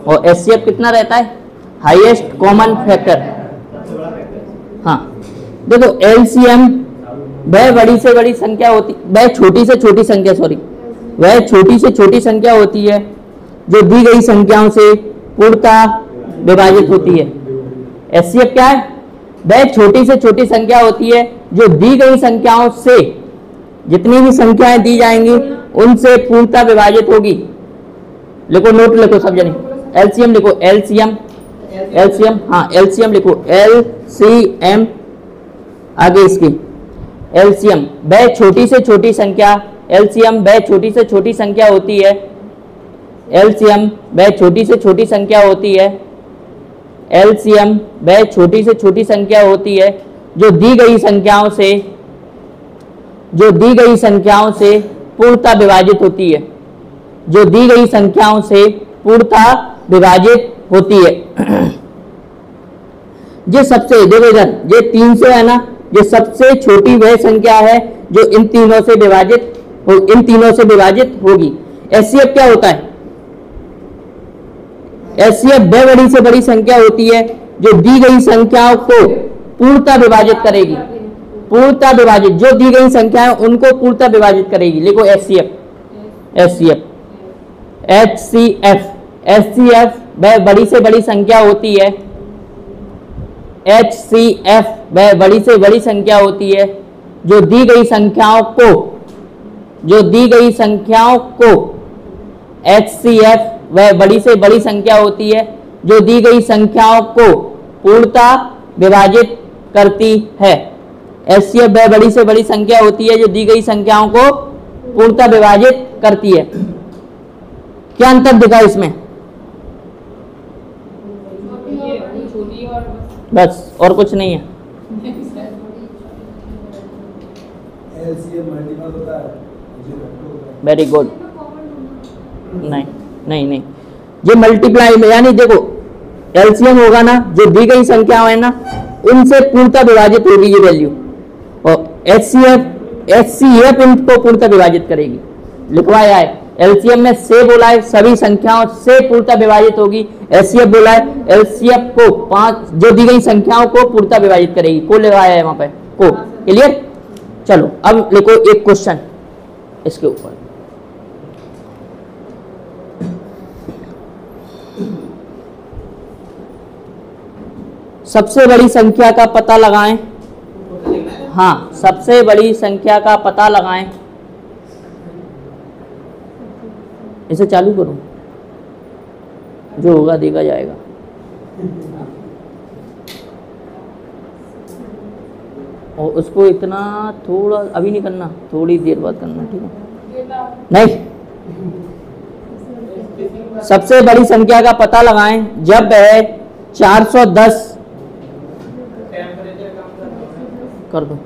और HCF कितना रहता है? Highest common factor. हाँ देखो LCM वह बड़ी से बड़ी संख्या होती, वह छोटी से छोटी संख्या, सॉरी, वह छोटी से छोटी संख्या होती है जो दी गई संख्याओं से पूर्णतः विभाजित होती है। HCF क्या है? वह छोटी से छोटी संख्या होती है जो दी गई संख्याओं से, जितनी भी संख्याएं दी जाएंगी उनसे पूर्णतः विभाजित होगी। लिखो, नोट लिखो सब जने। LCM लिखो, LCM, हाँ LCM लिखो, LCM आगे इसकी LCM वह छोटी से छोटी संख्या, LCM वह छोटी से छोटी संख्या होती है, LCM वह छोटी से छोटी संख्या होती है, LCM वह छोटी से छोटी संख्या होती है जो दी गई संख्याओं से पूर्णतः विभाजित होती है, जो दी गई संख्याओं से पूर्णतः विभाजित होती है। ये सबसे, देखो इधर ये 300 है ना, ये सबसे छोटी वह संख्या है जो इन तीनों से विभाजित होगी। HCF क्या होता है? HCF वह बड़ी से बड़ी संख्या होती है जो दी गई संख्याओं को पूर्णतः विभाजित करेगी, पूर्णतः विभाजित, जो दी गई संख्याएं उनको पूर्णतः विभाजित करेगी। लिखो HCF वह बड़ी से बड़ी संख्या होती है, HCF वह बड़ी से बड़ी संख्या होती है जो दी गई संख्याओं को HCF वह बड़ी से बड़ी संख्या होती है जो दी गई संख्याओं को पूर्णतः विभाजित करती है। HCF वह बड़ी से बड़ी संख्या होती है जो दी गई संख्याओं को पूर्णतः विभाजित करती है। क्या अंतर दिखा इसमें? छोटी और बस, और कुछ नहीं है। Very good. नहीं, ये मल्टीप्लाई में, यानी देखो LCM होगा ना, जो दी गई संख्या है ना उनसे पूर्णतः विभाजित होगी ये वैल्यू, और HCF इनको पूर्णतः विभाजित करेगी। लिखवाया है LCM में से बोला है सभी संख्याओं से पूर्णतः विभाजित होगी, HCF बोला है LCF को 5 जो दी गई संख्याओं को पूर्णतः विभाजित करेगी। को लगाया है वहां पे को। क्लियर? चलो अब लिखो एक क्वेश्चन इसके ऊपर। सबसे बड़ी संख्या का पता लगाएं। हाँ, सबसे बड़ी संख्या का पता लगाएं। इसे चालू करूं, जो होगा देखा जाएगा। और उसको इतना थोड़ा अभी नहीं करना, थोड़ी देर बाद करना, ठीक है? नहीं, सबसे बड़ी संख्या का पता लगाएं जब वह 410 कर दो।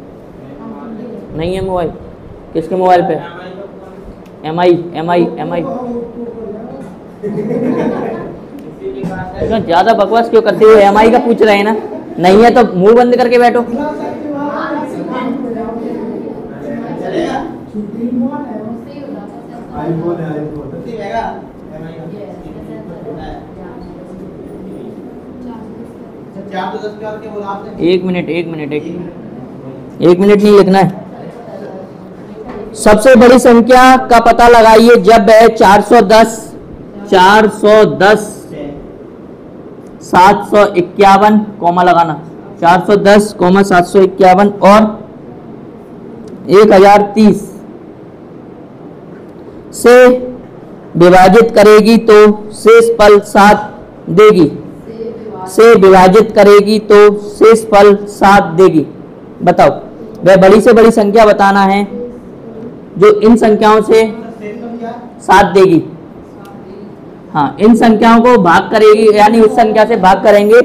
नहीं है मोबाइल, किसके मोबाइल पे? MI ज्यादा बकवास क्यों करते हो? MI का पूछ रहे हैं ना, नहीं है तो मुंह बंद करके बैठो। एक मिनट नहीं लिखना है। सबसे बड़ी संख्या का पता लगाइए जब वह 410 751 कॉमा लगाना, 410 751 और 1030 से विभाजित करेगी तो शेष फल 7 देगी। से विभाजित करेगी तो शेष फल 7 देगी। बताओ, वह बड़ी से बड़ी संख्या बताना है जो इन संख्याओं से 7 देगी। हाँ, इन संख्याओं को भाग करेगी, यानी उस संख्या से भाग करेंगे।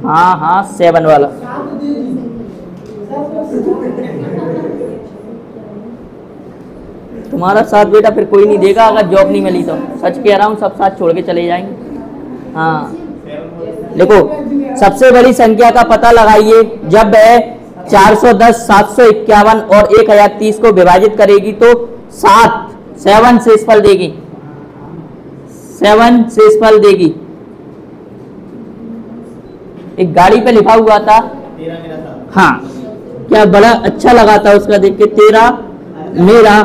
हाँ 7 वाला। तुम्हारा साथ बेटा फिर कोई नहीं देगा अगर जॉब नहीं मिली तो। सच कह रहा हूँ, सब साथ छोड़ के चले जाएंगे। हाँ देखो, सबसे बड़ी संख्या का पता लगाइए जब वह 410 751 और 1030 को विभाजित करेगी तो 7 शेषफल देगी। 7 शेषफल देगी। एक गाड़ी पे लिखा हुआ था, हाँ क्या बड़ा अच्छा लगा था उसका देख के, तेरा मेरा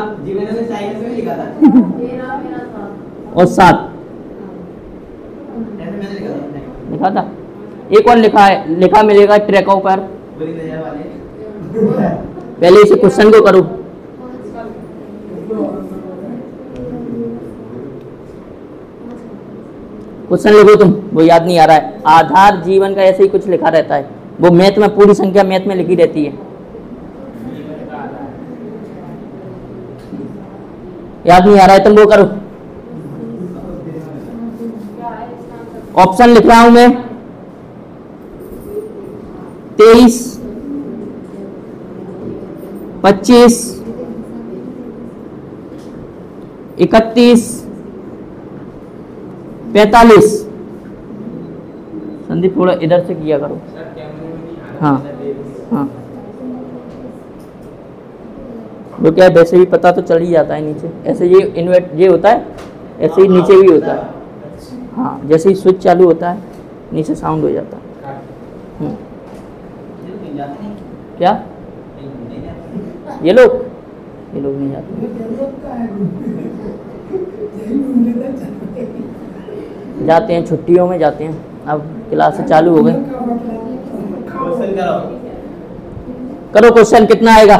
और 7 लिखा था। एक और लिखा मिलेगा ट्रैकों पर। पहले इसे क्वेश्चन को करो। क्वेश्चन लिखो तुम, वो याद नहीं आ रहा है। आधार जीवन का ऐसे ही कुछ लिखा रहता है, वो मैथ में पूरी संख्या मैथ में लिखी रहती है। याद नहीं आ रहा है, तुम वो करो। ऑप्शन लिख रहा हूं मैं, 23 25 31 45। संदीप थोड़ा इधर से किया करो। हाँ वो क्या है, वैसे भी पता तो चल ही जाता है नीचे। ऐसे ये होता है, ऐसे ही नीचे भी होता है। हाँ, जैसे ही स्विच चालू होता है नीचे साउंड हो जाता है। क्या ये लोग नहीं जाते, जाते हैं छुट्टियों में जाते हैं। अब क्लास चालू हो गई। करो क्वेश्चन, कितना आएगा?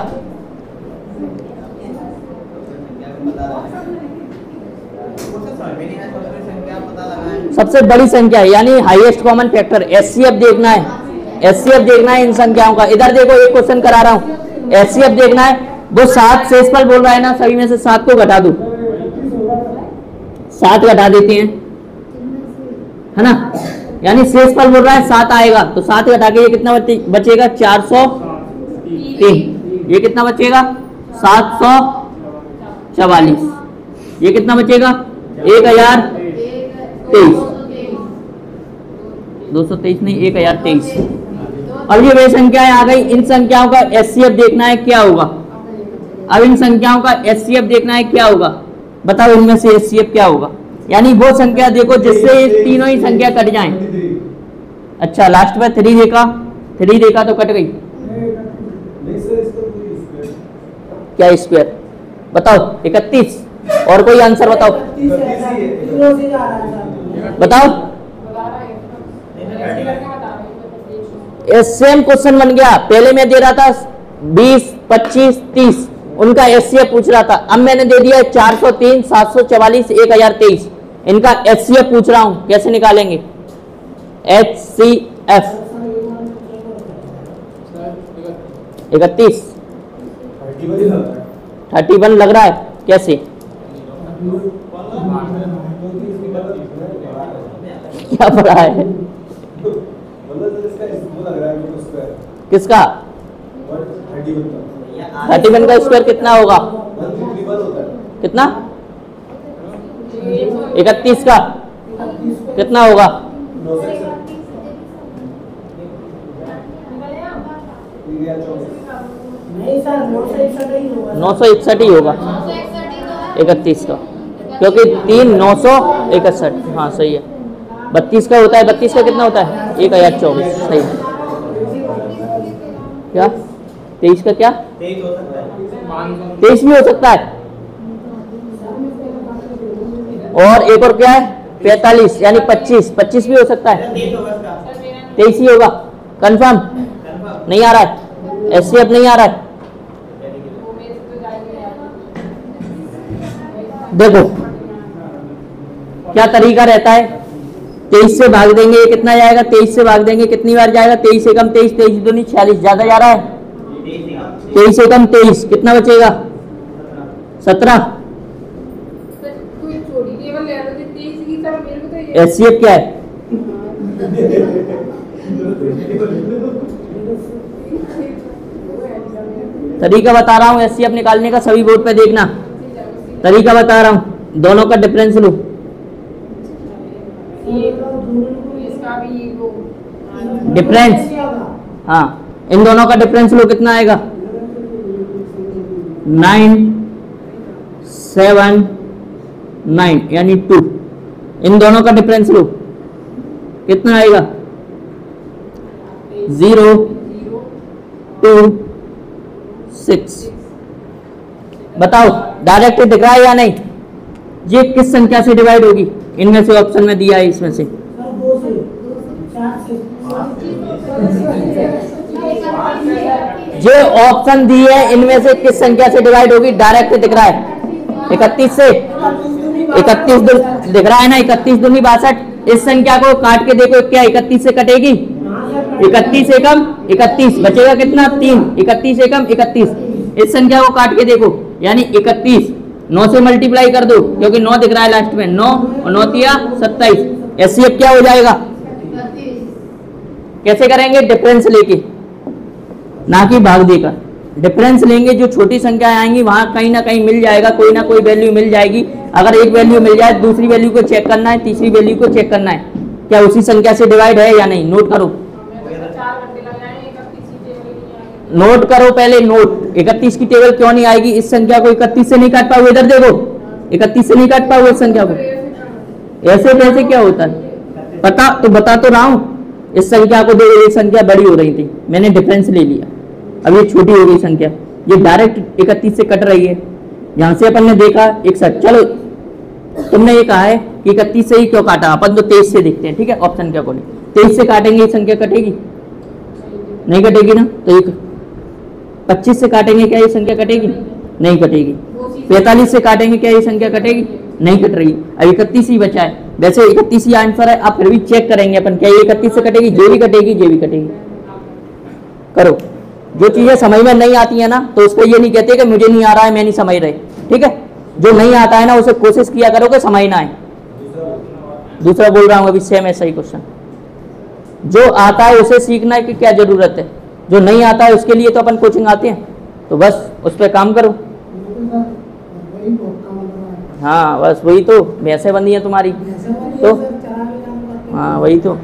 सबसे बड़ी संख्या यानी हाईएस्ट कॉमन फैक्टर, एचसीएफ देखना है। एचसीएफ देखना है इन संख्याओं का। इधर देखो, एक क्वेश्चन करा रहा हूं, एचसीएफ देखना है। वो 7 शेषफल बोल रहा है ना, सभी में से 7 को घटा दो। 7 घटा देते हैं, है ना, यानी शेषफल बोल रहा है 7 आएगा, तो 7 घटा के ये कितना बचेगा? 403। ये कितना बचेगा? 744। ये कितना बचेगा? 1023। 223 नहीं, 1023। अब ये वे संख्याएं आ गई। इन संख्याओं का एचसीएफ देखना है क्या होगा। अब इन संख्याओं का एचसीएफ देखना है क्या होगा। बताओ इनमें से एचसीएफ क्या होगा। यानी वो संख्या देखो जिससे तीनों ही संख्या कट जाएं। अच्छा, लास्ट में 3 देखा तो कट गई। क्या स्क्वायर? बताओ 31। और कोई आंसर बताओ। बताओ, सेम क्वेश्चन बन गया। पहले मैं दे रहा था 20 25 30 उनका एचसीएफ पूछ रहा था। अब मैंने दे दिया 403, 744, 1023, इनका एचसीएफ पूछ रहा हूं, कैसे निकालेंगे एचसीएफ? 31 31 लग रहा है, कैसे क्या पढ़ा है? किसका 31 का स्क्वायर कितना होगा? कितना? 31 का कितना होगा? नहीं सर 961 ही होगा। 961 ही होगा 31 का, क्योंकि 3 961, हाँ सही है। 32 का होता है, 32 का कितना होता है? 1024, सही है। क्या 23 का क्या? 23 भी हो सकता है। और एक और क्या है? 45 यानी 25 भी हो सकता है। 23 ही होगा, कंफर्म? नहीं आ रहा है, एचसीएफ नहीं आ रहा है। देखो क्या तरीका रहता है, 23 से भाग देंगे, ये कितना जाएगा? 23 से भाग देंगे, कितनी बार जाएगा? 23 एकम 23, 23 दूनी 46, ज्यादा जा रहा है। 23 एकम 23, कितना बचेगा? 17। एचसीएफ क्या है? तरीका बता रहा हूँ एचसीएफ निकालने का, सभी बोर्ड पे देखना, तरीका बता रहा हूँ। दोनों का डिफरेंस लो, डिफरेंस, हाँ इन दोनों का डिफरेंस लो, कितना आएगा? 979 यानी 2। इन दोनों का डिफरेंस लो, कितना आएगा? 0 2 6। बताओ डायरेक्ट दिख रहा है या नहीं? ये किस संख्या से डिवाइड होगी? इनमें से ऑप्शन में दिया है, इसमें से जो ऑप्शन दी है इनमें से किस संख्या से डिवाइड होगी? डायरेक्ट दिख रहा है 31 से। 31 दिख रहा है ना, 31 दूनी 62। इस संख्या को काट के देखो, क्या 31 से कटेगी? 31 एकम 31, बचेगा कितना? 3। 31 एकम 31, इस संख्या को काट के देखो, यानी 31 9 से मल्टीप्लाई कर दो, क्योंकि 9 दिख रहा है लास्ट में। 9 और 9 तिया 27। एचसीएफ क्या हो जाएगा? कैसे करेंगे? डिफरेंस लेके, ना कि भाग देकर। डिफरेंस लेंगे, जो छोटी संख्या आएंगी वहां कहीं ना कहीं मिल जाएगा, कोई ना कोई वैल्यू मिल जाएगी। अगर एक वैल्यू मिल जाए, दूसरी वैल्यू को चेक करना है, तीसरी वैल्यू को चेक करना है, क्या उसी संख्या से डिवाइड है या नहीं। नोट करो, नोट करो पहले, नोट। 31 की टेबल क्यों नहीं आएगी? इस संख्या को 31 से नहीं काट पाओ, इधर देखो, 31 से नहीं काट पाओ इस संख्या को। ऐसे कैसे क्या होता है? पता तो बता तो रहा हूं। इस संख्या को देखो, ये संख्या बड़ी हो रही थी, मैंने डिफरेंस ले लिया, अब ये छोटी हो गई संख्या, ये डायरेक्ट 31 से कट रही है। यहां से अपन ने देखा 61, चलो तुमने ये कहा है कि 31 से ही क्यों काटा, अपन तो 23 से देखते हैं, ठीक है, ऑप्शन क्या बोले, 23 से काटेंगे ये संख्या कटेगी? नहीं कटेगी ना। तो एक 25 से काटेंगे, क्या ये संख्या कटेगी? नहीं कटेगी। 45 से काटेंगे, क्या ये संख्या कटेगी? नहीं कट रही। अब 31 ही बचा है, वैसे 31 ही आंसर है। आप फिर भी चेक करेंगे अपन, क्या ये 31 से कटेगी? ये भी कटेगी, ये भी कटेगी। करो, जो चीजें समझ में नहीं आती है ना, तो उसको ये नहीं कहते कि मुझे नहीं आ रहा है, मैं नहीं समझ रही, ठीक है। जो नहीं आता है ना, उसे कोशिश किया करो कि समझना है। दूसरा बोल रहा हूँ अभी, सेम ऐसा ही क्वेश्चन। जो आता है उसे सीखना है कि क्या जरूरत है, जो नहीं आता है उसके लिए तो अपन कोचिंग आते हैं, तो बस उस पर काम करो। हाँ बस वही तो, भैंसे बंदी है तुम्हारी तो, हाँ वही तो।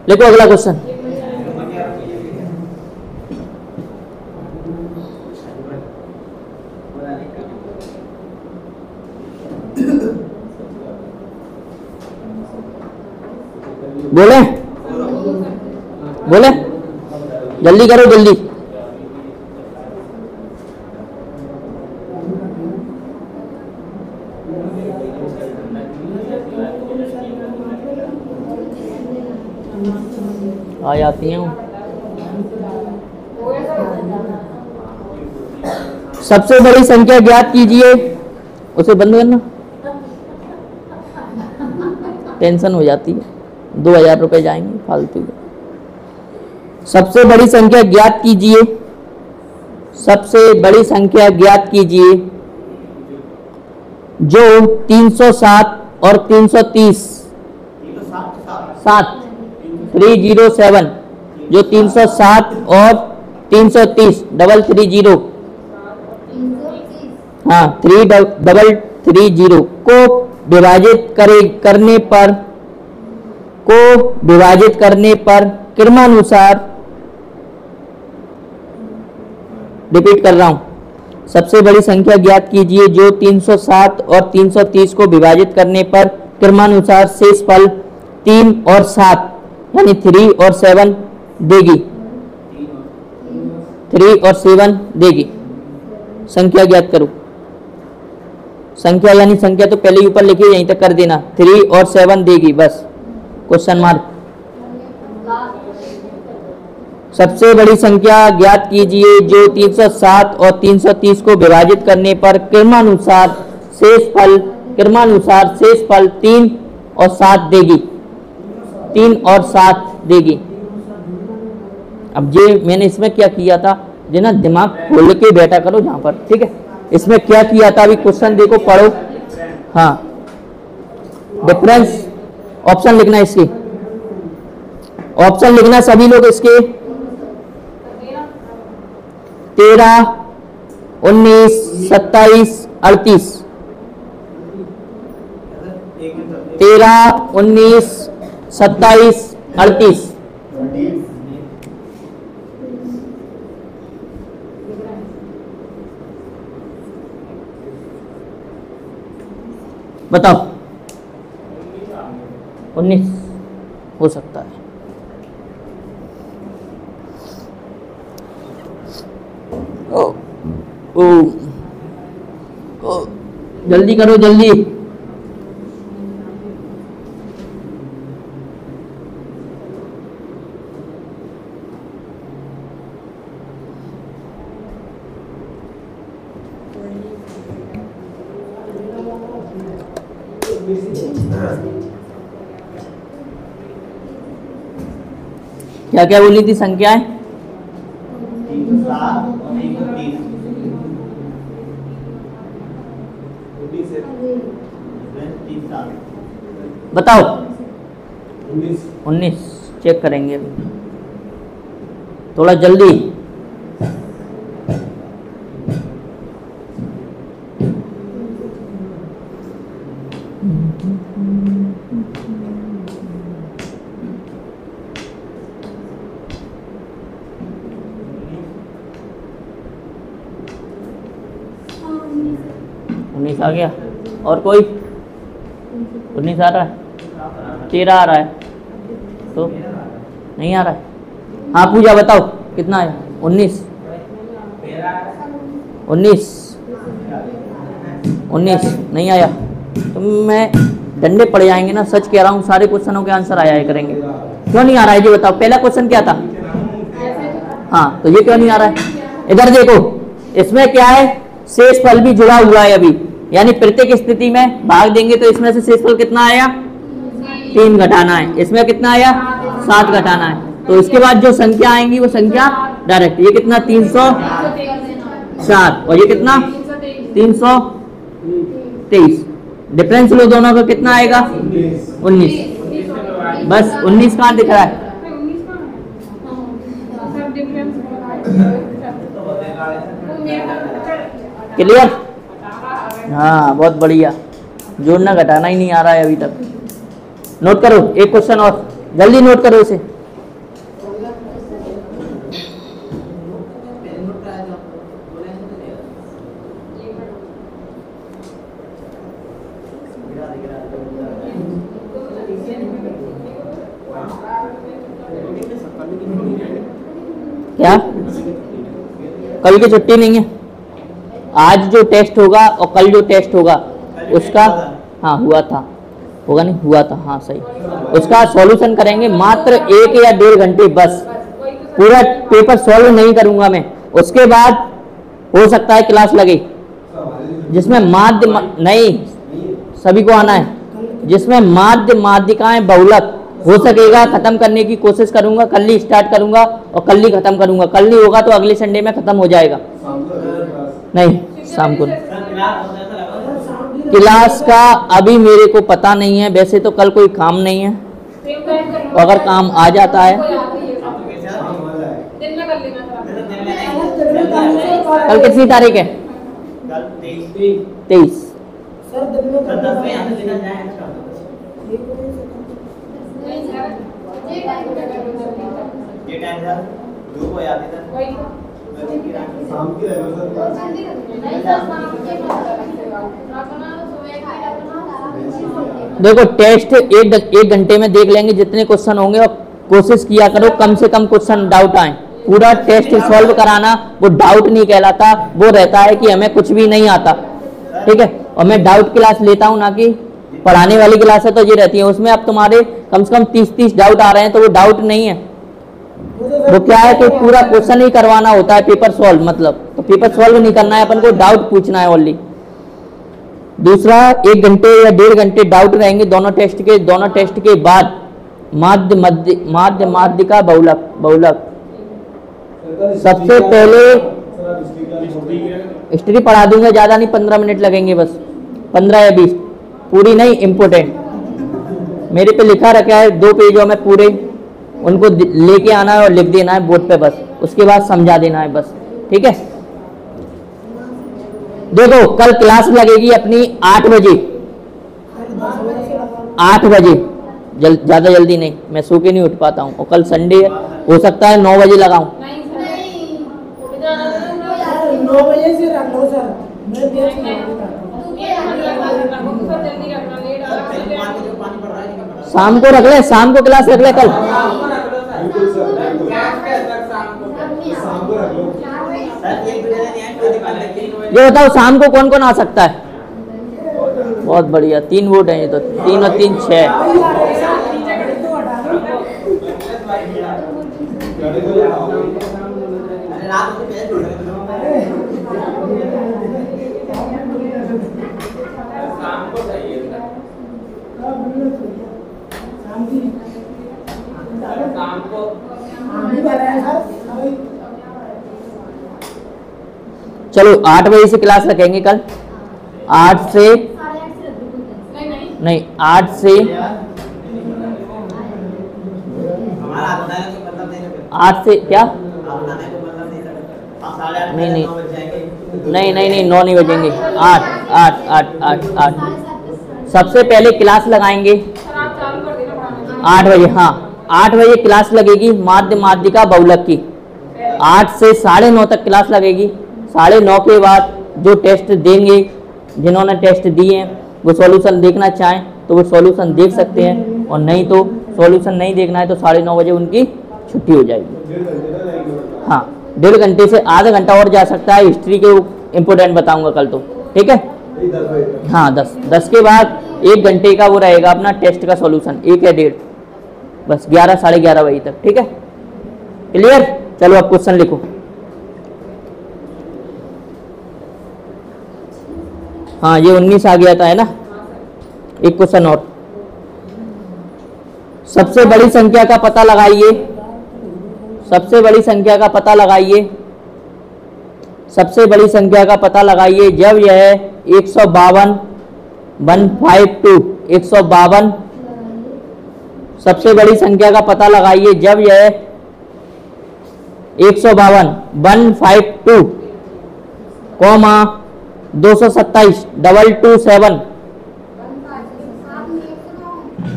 लिखो अगला क्वेश्चन। बोले बोले, जल्दी करो जल्दी। आ जाती हैं सबसे बड़ी संख्या ज्ञात कीजिए। उसे बंद करना, टेंशन हो जाती है, 2000 रुपए जाएंगे फालतू के। सबसे बड़ी संख्या ज्ञात कीजिए, सबसे बड़ी संख्या ज्ञात कीजिए जो 307 और 330 307 जो 307 और 330 330 हाँ 330 को विभाजित करने पर क्रमानुसार, रिपीट कर रहा हूं, सबसे बड़ी संख्या ज्ञात कीजिए जो 307 और 330 को विभाजित करने पर क्रमानुसार शेषफल 3 और 7 यानी 3 और 7 देगी। 3 और 7 देगी। संख्या ज्ञात करो। संख्या यानी संख्या तो पहले ही ऊपर लिखी, यहीं तक कर देना। 3 और 7 देगी, बस क्वेश्चन मार्क। सबसे बड़ी संख्या ज्ञात कीजिए जो 307 और 330 को विभाजित करने पर क्रमानुसार शेषफल 3 और 7 देगी। 3 और 7 देगी। अब ये मैंने इसमें क्या किया था, जो ना दिमाग खोल के बैठा करो जहां पर, ठीक है। इसमें क्या किया था, अभी क्वेश्चन देखो, पढ़ो। हाँ, डिफरेंस ऑप्शन लिखना, इसके ऑप्शन लिखना सभी लोग। इसके 13, 19, 27, 38। 13, 19, 27, 38। बताओ। 19 हो सकता है। ओ, ओ, ओ, जल्दी करो, जल्दी। क्या क्या बोली थी संख्याएं? 307 और 330। बताओ। 19 चेक करेंगे अभी, थोड़ा जल्दी। आ गया। और कोई 19 आ रहा है? 13 आ रहा है? तो नहीं आ रहा है। हाँ पूजा बताओ कितना आया? 19 नहीं आया तो मैं डंडे पड़ जाएंगे ना, सच कह रहा हूँ। सारे क्वेश्चनों के आंसर आया करेंगे। क्यों नहीं आ रहा है जी बताओ? पहला क्वेश्चन क्या था? हाँ तो ये क्यों नहीं आ रहा है? इधर देखो, इसमें क्या है, शेषफल भी जुड़ा हुआ है अभी, यानी प्रत्येक स्थिति में भाग देंगे तो इसमें से शेषफल कितना आया? 3 घटाना है। इसमें कितना आया? 7 घटाना है। तो इसके बाद जो संख्या आएंगी वो संख्या डायरेक्ट, ये कितना? 304 और ये कितना? 323। डिफरेंस लो दोनों का, कितना आएगा? 19। बस 19 कहाँ दिख रहा है? क्लियर? हाँ बहुत बढ़िया। जोड़ना घटाना ही नहीं आ रहा है अभी तक। नोट करो एक क्वेश्चन और, जल्दी नोट करो इसे। क्या कल की छुट्टी नहीं है? आज जो टेस्ट होगा और कल जो टेस्ट होगा उसका, हाँ हुआ था, होगा नहीं हुआ था, हाँ सही, उसका सॉल्यूशन करेंगे मात्र 1 या 1.5 घंटे बस। पूरा पेपर सॉल्व नहीं करूंगा मैं। उसके बाद हो सकता है क्लास लगे जिसमें माध्य नहीं, सभी को आना है, जिसमें माध्य माध्यिकाएं बहुलक हो सकेगा खत्म करने की कोशिश करूंगा। कल ही स्टार्ट करूंगा और कल ही खत्म करूंगा। कल नहीं होगा तो अगले संडे में खत्म हो जाएगा। नहीं शाम को क्लास का अभी मेरे को पता नहीं है, वैसे तो कल कोई काम नहीं है, अगर काम आ जाता है दिन में कर लेना कल कितनी तारीख है? 23। सर दिन में कर दो। ये टाइम था दो को याद था वही शाम की रहेगा सर क्लास। देखो टेस्ट एक घंटे में देख लेंगे जितने क्वेश्चन होंगे, और कोशिश किया करो कम से कम क्वेश्चन डाउट आए। पूरा टेस्ट सॉल्व कराना वो डाउट नहीं कहलाता, वो रहता है कि हमें कुछ भी नहीं आता। ठीक है, और मैं डाउट क्लास लेता हूँ, ना कि पढ़ाने वाली क्लास है तो ये रहती है, उसमें अब तुम्हारे कम से कम 30 डाउट आ रहे हैं, तो वो डाउट नहीं है। वो क्या है कि पूरा क्वेश्चन ही करवाना होता है, पेपर सॉल्व मतलब, तो पेपर सॉल्व नहीं करना है अपन को, डाउट पूछना है ओनली। दूसरा 1 घंटे या 1.5 घंटे डाउट रहेंगे दोनों टेस्ट के बाद माध्य माध्यिका बहुलक। सबसे पहले हिस्ट्री पढ़ा दूंगा, ज़्यादा नहीं, 15 मिनट लगेंगे बस, 15 या 20, पूरी नहीं, इम्पोर्टेंट मेरे पे लिखा रखा है 2 पेजों में पूरे, उनको लेके आना है और लिख देना है बोर्ड पे बस, उसके बाद समझा देना है बस। ठीक है, देखो कल क्लास लगेगी अपनी 8 बजे, 8 बजे, ज़्यादा जल्दी नहीं, मैं सो के नहीं उठ पाता हूँ, और कल संडे है, हो सकता है 9 बजे लगाऊं। 9 बजे से रख लो सर, मैं देख जल्दी रखना, लेट आ रहा है। शाम को रख ले, शाम को क्लास रख ले कल। बिल्कुल सर, बिल्कुल। शाम को रख लो। ये बताओ शाम को कौन कौन आ सकता है? बहुत बढ़िया, 3 वोट हैं ये तो, 3 और 3 6। चलो 8 बजे से क्लास रखेंगे कल, 8 से नहीं 8 से 8 से क्या नहीं 9 नहीं बजेंगे, 8। सबसे पहले क्लास लगाएंगे 8 बजे, हाँ 8 बजे क्लास लगेगी माध्य माध्यिका बहुलक की, 8 से 9:30 तक क्लास लगेगी। 9:30 के बाद जो टेस्ट देंगे, जिन्होंने टेस्ट दिए हैं वो सॉल्यूशन देखना चाहें तो वो सॉल्यूशन देख सकते हैं, और नहीं तो सॉल्यूशन नहीं देखना है तो 9:30 बजे उनकी छुट्टी हो जाएगी। हाँ 1.5 घंटे से आधा घंटा और जा सकता है, हिस्ट्री के इम्पोर्टेंट बताऊंगा कल तो। ठीक है, हाँ 10 के बाद 1 घंटे का वो रहेगा अपना टेस्ट का सॉल्यूशन, 1 या 1.5, बस 11 साढ़े 11 बजे तक। ठीक है, क्लियर? चलो अब क्वेश्चन लिखो। हाँ ये 19 आ गया था, है ना? एक क्वेश्चन और, सबसे बड़ी संख्या का पता लगाइए, सबसे बड़ी संख्या का पता लगाइए, सबसे बड़ी संख्या का पता लगाइए जब यह 152 152 152, सबसे बड़ी संख्या का पता लगाइए जब यह 152 152, 227 227।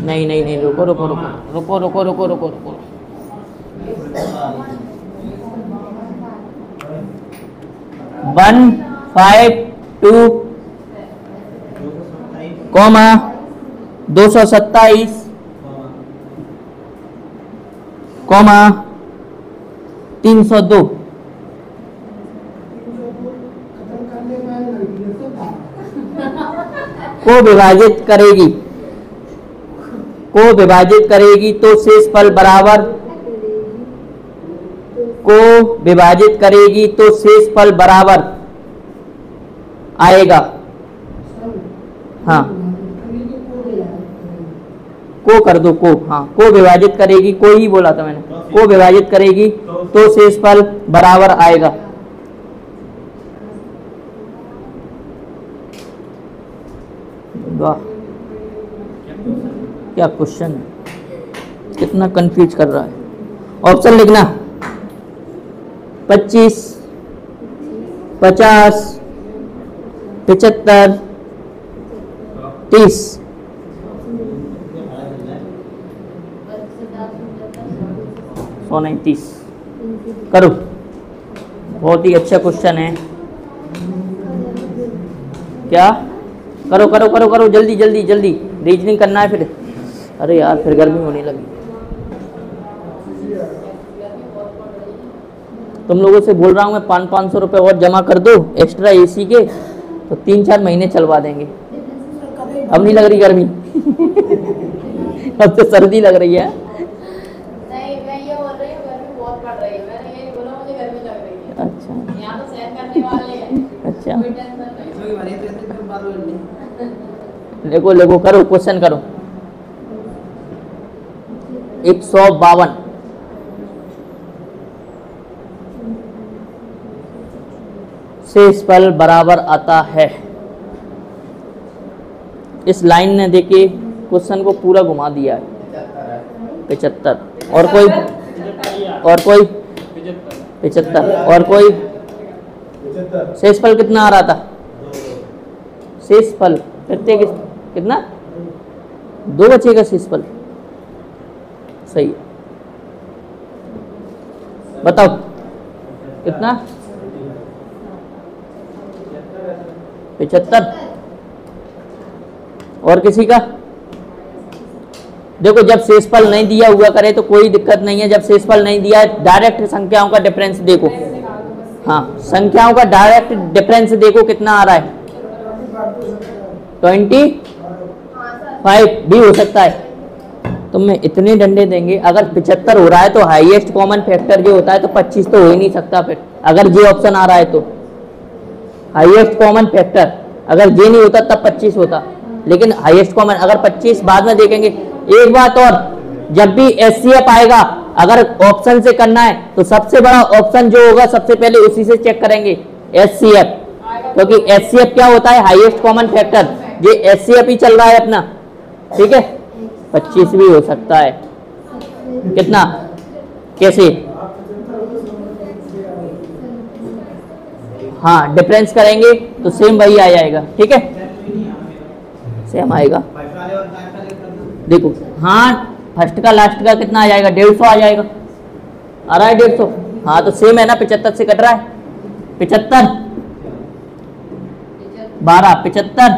नहीं रुको। 152, 227, 302 को विभाजित करेगी तो शेष फल बराबर, को विभाजित करेगी तो शेष फल बराबर आएगा? हाँ, को कर दो, को, हाँ, को विभाजित करेगी, को ही बोला था मैंने, को विभाजित करेगी तो शेषफल बराबर आएगा। वाह, क्या क्वेश्चन है, कितना कंफ्यूज कर रहा है। ऑप्शन लिखना, 25, 50, 75, 30। 139 करो। बहुत ही अच्छा क्वेश्चन है। क्या करो करो करो करो, जल्दी जल्दी जल्दी, रीजनिंग करना है फिर। अरे यार फिर गर्मी होने लगी। तुम लोगों से बोल रहा हूँ मैं, 500 रुपये और जमा कर दो एक्स्ट्रा एसी के, तो 3-4 महीने चलवा देंगे। अब नहीं लग रही गर्मी अब तो सर्दी लग रही है। नहीं, मैं ये बोल रही हूँ गर्मी बहुत पड़ रही है। मैंने ये नहीं बोला मुझे गर्मी लग रही है। अच्छा यहाँ तो सहन करने वाले हैं। अच्छा, कोई टेंशन नहीं। देखो देखो, करो क्वेश्चन करो। 152 शेषफल बराबर आता है। इस लाइन ने देखिए क्वेश्चन को पूरा घुमा दिया है। 75 और कोई 75 और कोई। शेषफल कितना आ रहा था? शेषफल प्रत्येक कितना? 2 बचेगा शेषफल। सही, बताओ कितना? 75। और किसी का? देखो, जब शेषफल नहीं दिया हुआ करे तो कोई दिक्कत नहीं है। जब शेषफल नहीं दिया है, डायरेक्ट संख्याओं का डिफरेंस देखो। हाँ, संख्याओं का डायरेक्ट डिफरेंस देखो कितना आ रहा है। 25 भी हो सकता है। तुम्हें इतने डंडे देंगे। अगर 75 हो रहा है तो हाईएस्ट कॉमन फैक्टर जो होता है तो 25 तो हो ही नहीं सकता। फिर अगर ये ऑप्शन आ रहा है तो हाईएस्ट कॉमन फैक्टर, अगर ये नहीं होता तब 25 होता। लेकिन हाईएस्ट कॉमन, अगर 25 बाद में देखेंगे। एक बात और, जब भी एचसीएफ आएगा, अगर ऑप्शन से करना है तो सबसे बड़ा ऑप्शन जो होगा सबसे पहले उसी से चेक करेंगे, एचसीएफ। क्योंकि एचसीएफ क्या होता है? Highest common factor. ये एचसीएफ ही चल रहा है अपना, ठीक है। 25 भी हो सकता है। कितना? कैसे? हाँ, डिफरेंस करेंगे तो सेम वही आ जाएगा, ठीक है, सेम आएगा। देखो, हाँ, फर्स्ट का लास्ट का कितना आ जाएगा? 150 आ जाएगा। आ रहा है 150? हाँ, तो सेम है ना, 75 से कट रहा है। 75 12 75,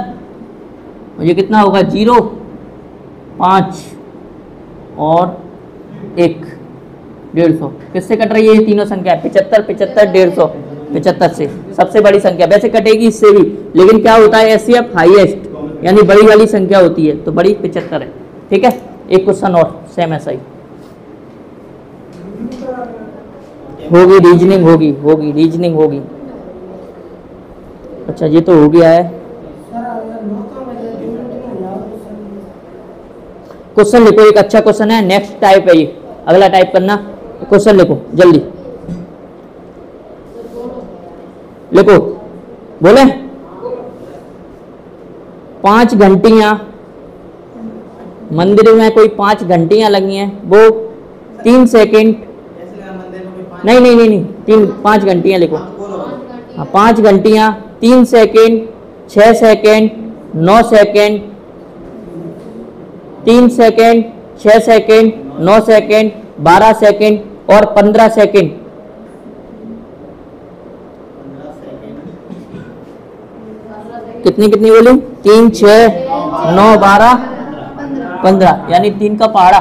ये कितना होगा? 0 5 और 1 150। किससे कट रही है ये तीनों संख्या? 75 75 150। 75 से सबसे बड़ी संख्या, वैसे कटेगी इससे भी, लेकिन क्या होता है? एचसीएफ हाईएस्ट यानी बड़ी वाली संख्या होती है, तो बड़ी 75 है, ठीक है। एक क्वेश्चन और सेम ऐसा ही होगी, रीजनिंग होगी, रीजनिंग होगी। अच्छा, ये तो हो गया है। क्वेश्चन लिखो, एक अच्छा क्वेश्चन है, नेक्स्ट टाइप है ये, अगला टाइप करना। क्वेश्चन लिखो जल्दी, लिखो, बोले। 5 घंटियां, मंदिर में कोई 5 घंटियां लगी हैं, वो 3 सेकेंड, नहीं 5 घंटियां लिखो। हाँ, 5 घंटियां 3 second, 6 second, 9 second, 3 second, 6 second, 9 second, 12 second और 15 सेकेंड। कितनी कितनी बोली? 3 6 9 12 15, यानी 3 का पहाड़ा।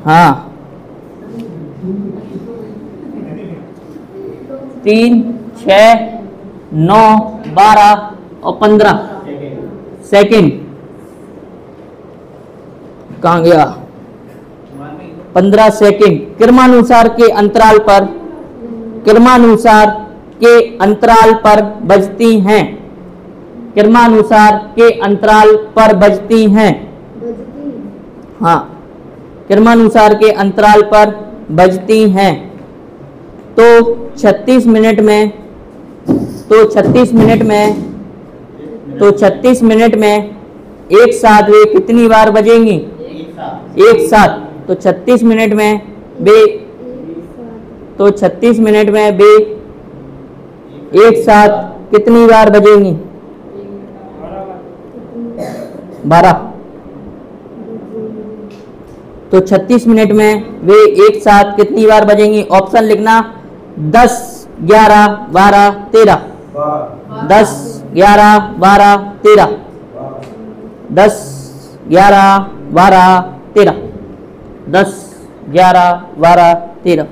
हाँ, 3 6 9 12 और 15 सेकेंड। कहाँ गया? 15 सेकंड क्रमानुसार के अंतराल पर बजती हैं। क्रमानुसार के अंतराल पर बजती हैं। हाँ, क्रमानुसार के अंतराल पर बजती हैं। तो 36 मिनट में एक साथ वे कितनी बार बजेंगी? एक साथ। तो 36 मिनट में वे एक साथ कितनी बार बजेंगी? 12। तो 36 मिनट में वे एक साथ कितनी बार बजेंगी? ऑप्शन लिखना 10, 11, 12, 13। 10, 11, 12, 13। 10, 11, 12, 13। 10, 11, 12, 13।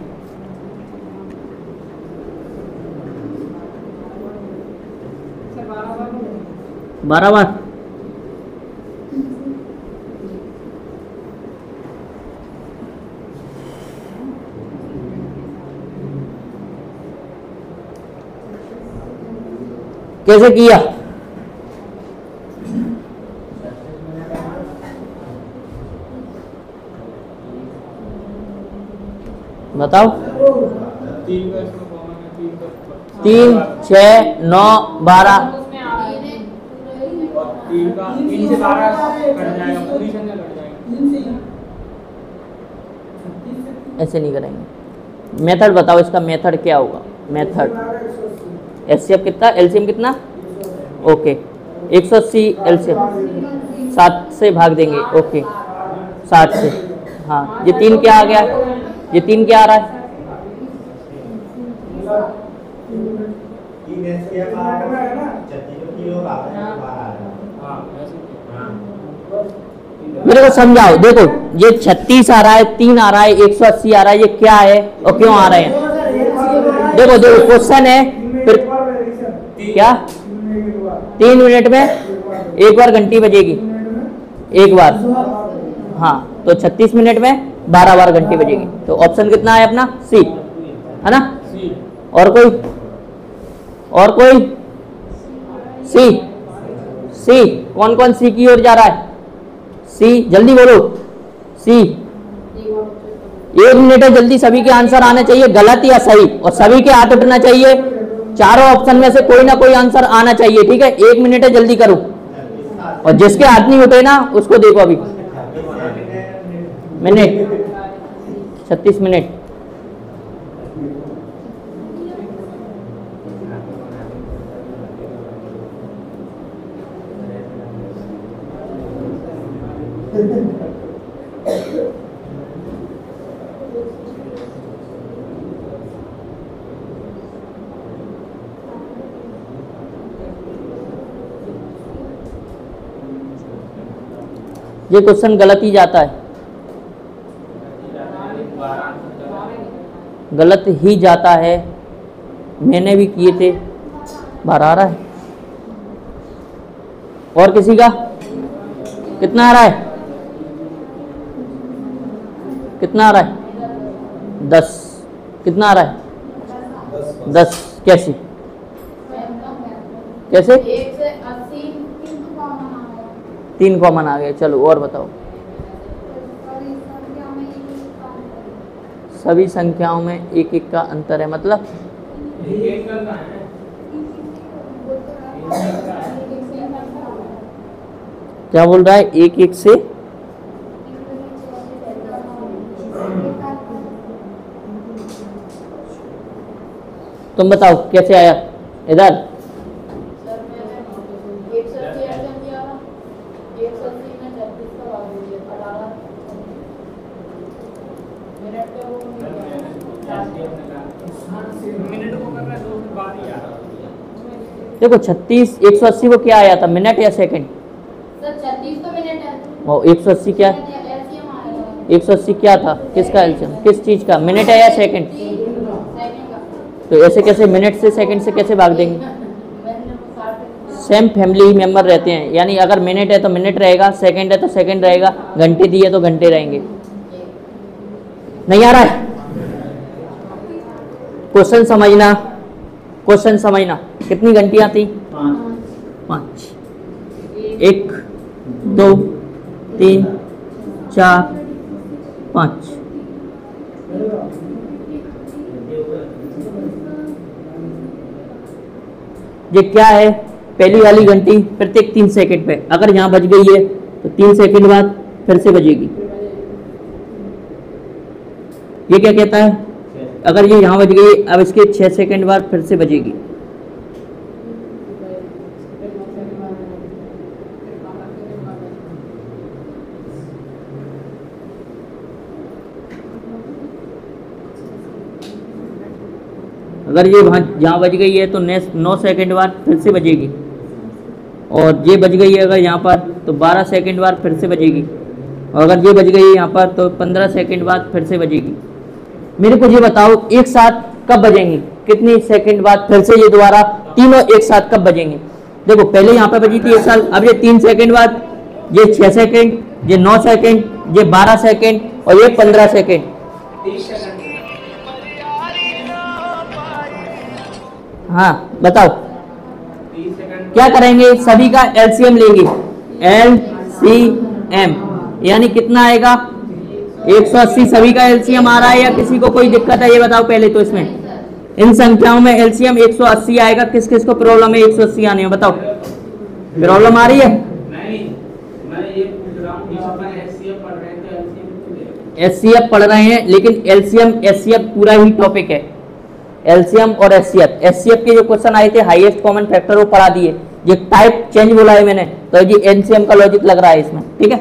सर 12 बार 12 बार। कैसे किया? बताओ। 3, 6, 9, 12। उसमें आ रहा है। 3 से 12 कट जाएगा, पूरी संख्या कट जाएगी। ऐसे नहीं करेंगे। मेथड बताओ, इसका मेथड क्या होगा? मेथड एचसीएफ कितना, एलसीएम कितना? ओके, 180 एलसीएम 7 से भाग देंगे। ओके, 7 से। हाँ, ये 3 क्या आ गया? ये 3 क्या आ रहा है? मेरे को समझाओ। देखो, ये 36 आ रहा है, 3 आ रहा है, 180 आ रहा है, ये क्या है और क्यों आ रहे हैं? देखो क्वेश्चन है फिर क्या? 3 मिनट में एक बार घंटी बजेगी, एक बार। हाँ, तो 36 मिनट में 12 बार घंटी बजेगी। तो ऑप्शन कितना है अपना? सी, है ना? और कोई? सी। कौन कौन सी की ओर जा रहा है? सी, जल्दी बोलो। सी। 1 मिनट है, जल्दी सभी के आंसर आने चाहिए, गलत या सही, और सभी के हाथ उठना चाहिए। चारों ऑप्शन में से कोई ना कोई आंसर आना चाहिए, ठीक है? 1 मिनट है, जल्दी करो। और जिसके हाथ नहीं उठे ना, उसको देखो अभी मिनट 36 मिनट। ये क्वेश्चन गलत ही जाता है, गलत ही जाता है। मैंने भी किए थे। 12 आ रहा है। और किसी का कितना आ रहा है? कितना आ रहा है? 10। कितना आ रहा है? 10। कैसे? 1 से 80 3 कॉमन आ गए। चलो और बताओ। सभी संख्याओं में 1-1 का अंतर है, मतलब क्या बोल रहा है? 1-1 से तुम बताओ कैसे आया इधर? देखो 36 180 को क्या आया था, मिनट या सेकंड? सर 36 तो मिनट है और 180 क्या? एलसीएम आएगा 180 क्या था? किसका एलसीएम? किस चीज का? मिनट है या सेकंड? सेकंड का। तो ऐसे कैसे मिनट से सेकंड से कैसे भाग देंगे? सेम फैमिली मेंबर रहते हैं, यानी अगर मिनट है तो मिनट रहेगा, सेकंड है तो सेकंड रहेगा, घंटे दी है तो घंटे रहेंगे। नहीं आ रहा है? क्वेश्चन समझना, क्वेश्चन समझना। कितनी घंटियां थी? 5। 1 2 3 4 5। ये क्या है? पहली वाली घंटी प्रत्येक 3 सेकंड पे, अगर यहाँ बज गई है तो 3 सेकंड बाद फिर से बजेगी। ये क्या कहता है? अगर ये यहाँ बज गई, अब इसके 6 सेकंड बाद फिर से बजेगी। अगर ये वहाँ यहाँ बज गई है तो 9 सेकंड बाद फिर से बजेगी, और ये बज गई है अगर यहाँ पर तो 12 सेकंड बाद फिर से बजेगी, और अगर ये बज गई है यहाँ पर तो 15 सेकंड बाद फिर से बजेगी। मेरे को ये बताओ एक साथ कब बजेंगी? कितनी सेकंड बाद फिर से ये दोबारा तीनों एक साथ कब बजेंगे? देखो पहले यहाँ पर बजी थी एक साथ, अब ये 3 सेकंड बाद, ये 6 सेकंड, ये 9 सेकंड, ये 12 सेकंड और ये 15 सेकंड। हाँ बताओ क्या करेंगे? सभी का एलसीएम लेंगे। एलसीएम यानी कितना आएगा? 180। सभी का एलसीएम आ रहा है या किसी को कोई दिक्कत है? ये बताओ पहले तो। इसमें इन संख्याओं में एलसीएम 180 आएगा। किस किस को प्रॉब्लम है 180 आने में? बताओ, प्रॉब्लम आ रही है? नहीं, मैं ये पूछ रहा हूं कि अपन एचसीएफ पढ़ रहे हैं तो एलसीएम एचसीएफ पढ़ रहे हैं, लेकिन एलसीएम एचसीएफ पूरा ही टॉपिक है। एलसीएम और एचसीएफ, एचसीएफ के जो क्वेश्चन आए थे हाईएस्ट कॉमन फैक्टर वो पढ़ा दिए। ये टाइप चेंज बोला है मैंने, तो ये एलसीएम का लॉजिक लग रहा है इसमें। ठीक है,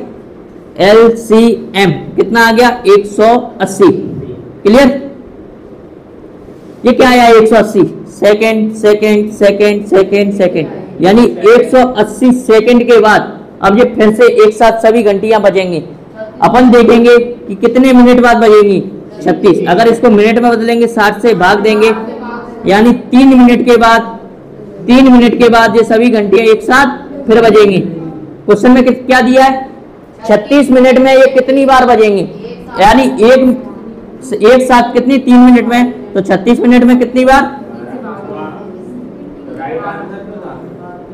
एलसीएम कितना आ गया? 180। क्लियर? ये क्या आया? 180 second second second second second, यानी 180 सेकंड के बाद अब ये फिर से एक साथ सभी घंटियां बजेंगी। अपन देखेंगे कि कितने मिनट बाद बजेगी? 36। अगर इसको मिनट में बदलेंगे 60 से भाग देंगे, यानी 3 मिनट के बाद, 3 मिनट के बाद ये सभी घंटियां एक साथ फिर बजेंगी। क्वेश्चन में क्या दिया है? 36 मिनट में ये कितनी बार बजेंगी? यानी एक साथ कितनी? 3 मिनट में, तो 36 मिनट में कितनी बार?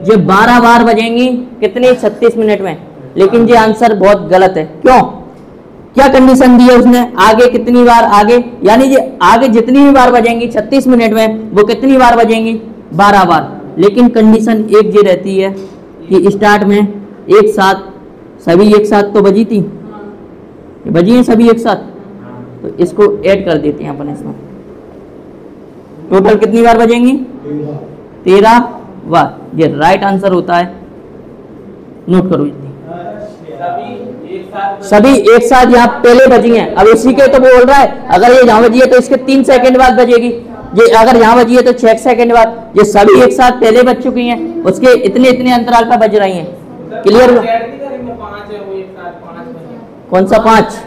ये 12 बार बजेंगी। कितनी? 36 मिनट में। लेकिन ये आंसर बहुत गलत है। क्यों? क्या कंडीशन दी है उसने? आगे कितनी बार? आगे यानी ये आगे जितनी भी बार बजेंगी 36 मिनट में, वो कितनी बार बजेंगी? 12 बार। लेकिन कंडीशन एक ये रहती है कि स्टार्ट में एक साथ सभी एक साथ तो बजी थी, बजी हैं सभी एक साथ, तो इसको ऐड कर देते हैं अपन इसमें। टोटल कितनी बार बजेंगी? 13 बार। ये राइट आंसर होता है। नोट करो, सभी एक साथ यहाँ पहले बजी हैं। अब इसी के तो बोल रहा है, अगर ये यहाँ बजी है तो इसके 3 सेकंड बाद बजेगी, ये अगर यहाँ बजी है तो 6 सेकंड बाद। ये सभी एक साथ पहले बज चुकी हैं, उसके इतने इतने अंतराल पर बज रही हैं। क्लियर हुआ? कौन सा 5?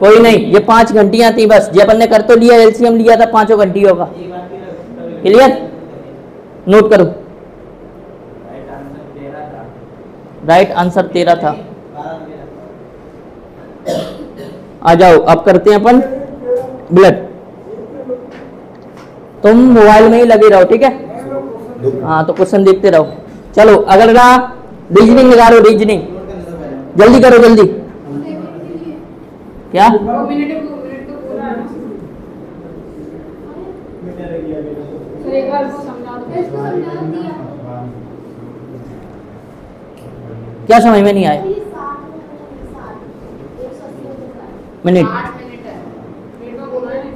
कोई नहीं, ये 5 घंटियां थी बस। ये अपन ने कर तो लिया, एलसीएम लिया था 5 घंटियों का। क्लियर? नोट करो, राइट आंसर 13 था। आ जाओ, अब करते हैं अपन ब्लड। तुम मोबाइल में ही लगे रहो, ठीक है? हाँ, तो क्वेश्चन देखते रहो। चलो अगला रीजनिंग लगा लो, रीजनिंग जल्दी करो, जल्दी। क्या? मिनट तो पूरा है ना? तो एक बार समझा दो। क्या समझ में नहीं आया? मिनट। 8 मिनट है, मिनट में बोल रहे हैं।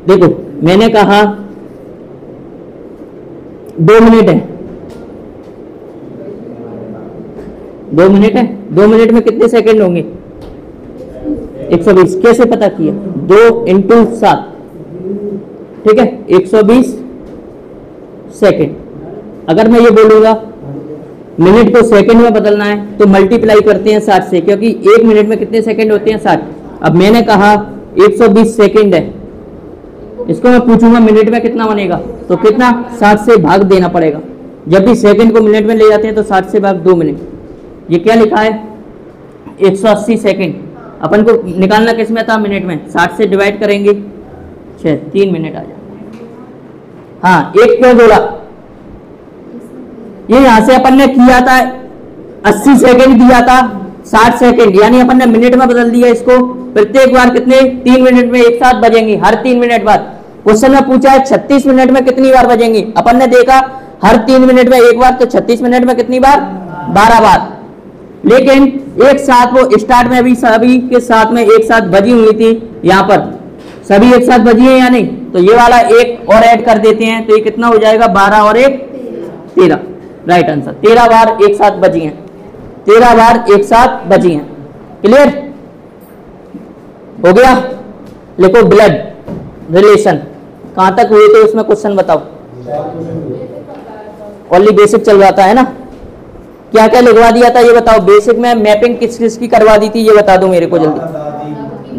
देखो मैंने कहा 2 मिनट है, 2 मिनट है। 2 मिनट में कितने सेकंड होंगे? 120। कैसे पता किया? 2 × 7, ठीक है, 120 सेकंड। अगर मैं ये बोलूंगा मिनट को सेकंड में बदलना है तो मल्टीप्लाई करते हैं 60 से, क्योंकि 1 मिनट में कितने सेकंड होते हैं? 60। अब मैंने कहा 120 सेकंड है, इसको मैं पूछूंगा मिनट में कितना बनेगा, तो कितना? 60 से भाग देना पड़ेगा। जब भी सेकंड को मिनट में ले जाते हैं तो 60 से भाग 2 मिनट। ये क्या लिखा है 180 सेकंड। अपन को निकालना किस में था मिनट में, 60 से डिवाइड करेंगे 6, 3 मिनट आ जाए। हाँ एक क्यों जोड़ा, ये यहां से अपन ने किया था 80 सेकंड दिया था 60 सेकंड, यानी अपन ने मिनट में बदल दिया इसको। प्रत्येक बार कितने 3 मिनट में एक साथ बजेंगी, हर 3 मिनट बाद। क्वेश्चन में पूछा है 36 मिनट में कितनी बार बजेंगी, अपन ने देखा हर 3 मिनट में एक बार, तो 36 मिनट में कितनी बार 12 बार। लेकिन एक साथ वो स्टार्ट में अभी सभी के साथ में एक साथ बजी हुई थी, यहाँ पर सभी एक साथ बजी है या नहीं, तो ये वाला एक और ऐड कर देते हैं तो ये कितना हो जाएगा 12 और 1 13। राइट आंसर 13 बार एक साथ बजी हैं, 13 बार एक साथ बजी हैं। क्लियर हो गया। लिखो ब्लड रिलेशन कहां तक हुए थे उसमें क्वेश्चन बताओ। ओनली बेसिक चल रहा था है ना, क्या क्या लिखवा दिया था ये बताओ। बेसिक में मैपिंग किस किस की करवा दी थी ये बता दो मेरे को जल्दी।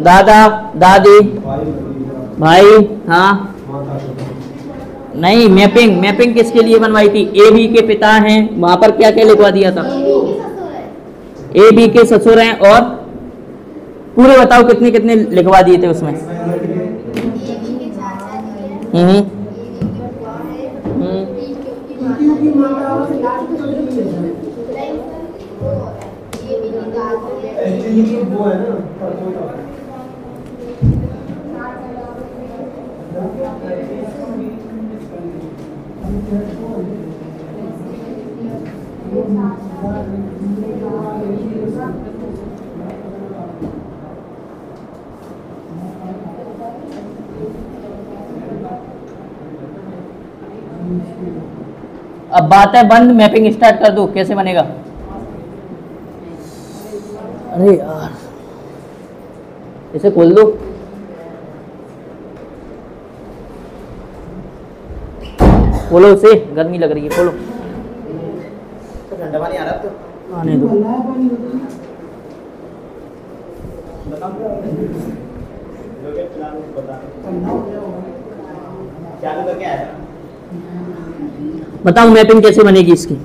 दादा दादी भाई, हाँ नहीं, मैपिंग मैपिंग किसके लिए बनवाई थी, ए बी के पिता हैं, वहां पर क्या क्या लिखवा दिया था, ए बी के ससुर हैं, और पूरे बताओ कितने कितने लिखवा दिए थे उसमें। वो है ना अब बात है बंद, मैपिंग स्टार्ट कर दो। कैसे बनेगा, अरे यार इसे खोल दो। खोलो उसे, गर्मी लग रही है, खोलो। तो ठंडा पानी आ रहा है तो आने दो। चालू करके आया था। बताओ मैपिंग कैसे बनेगी इसकी।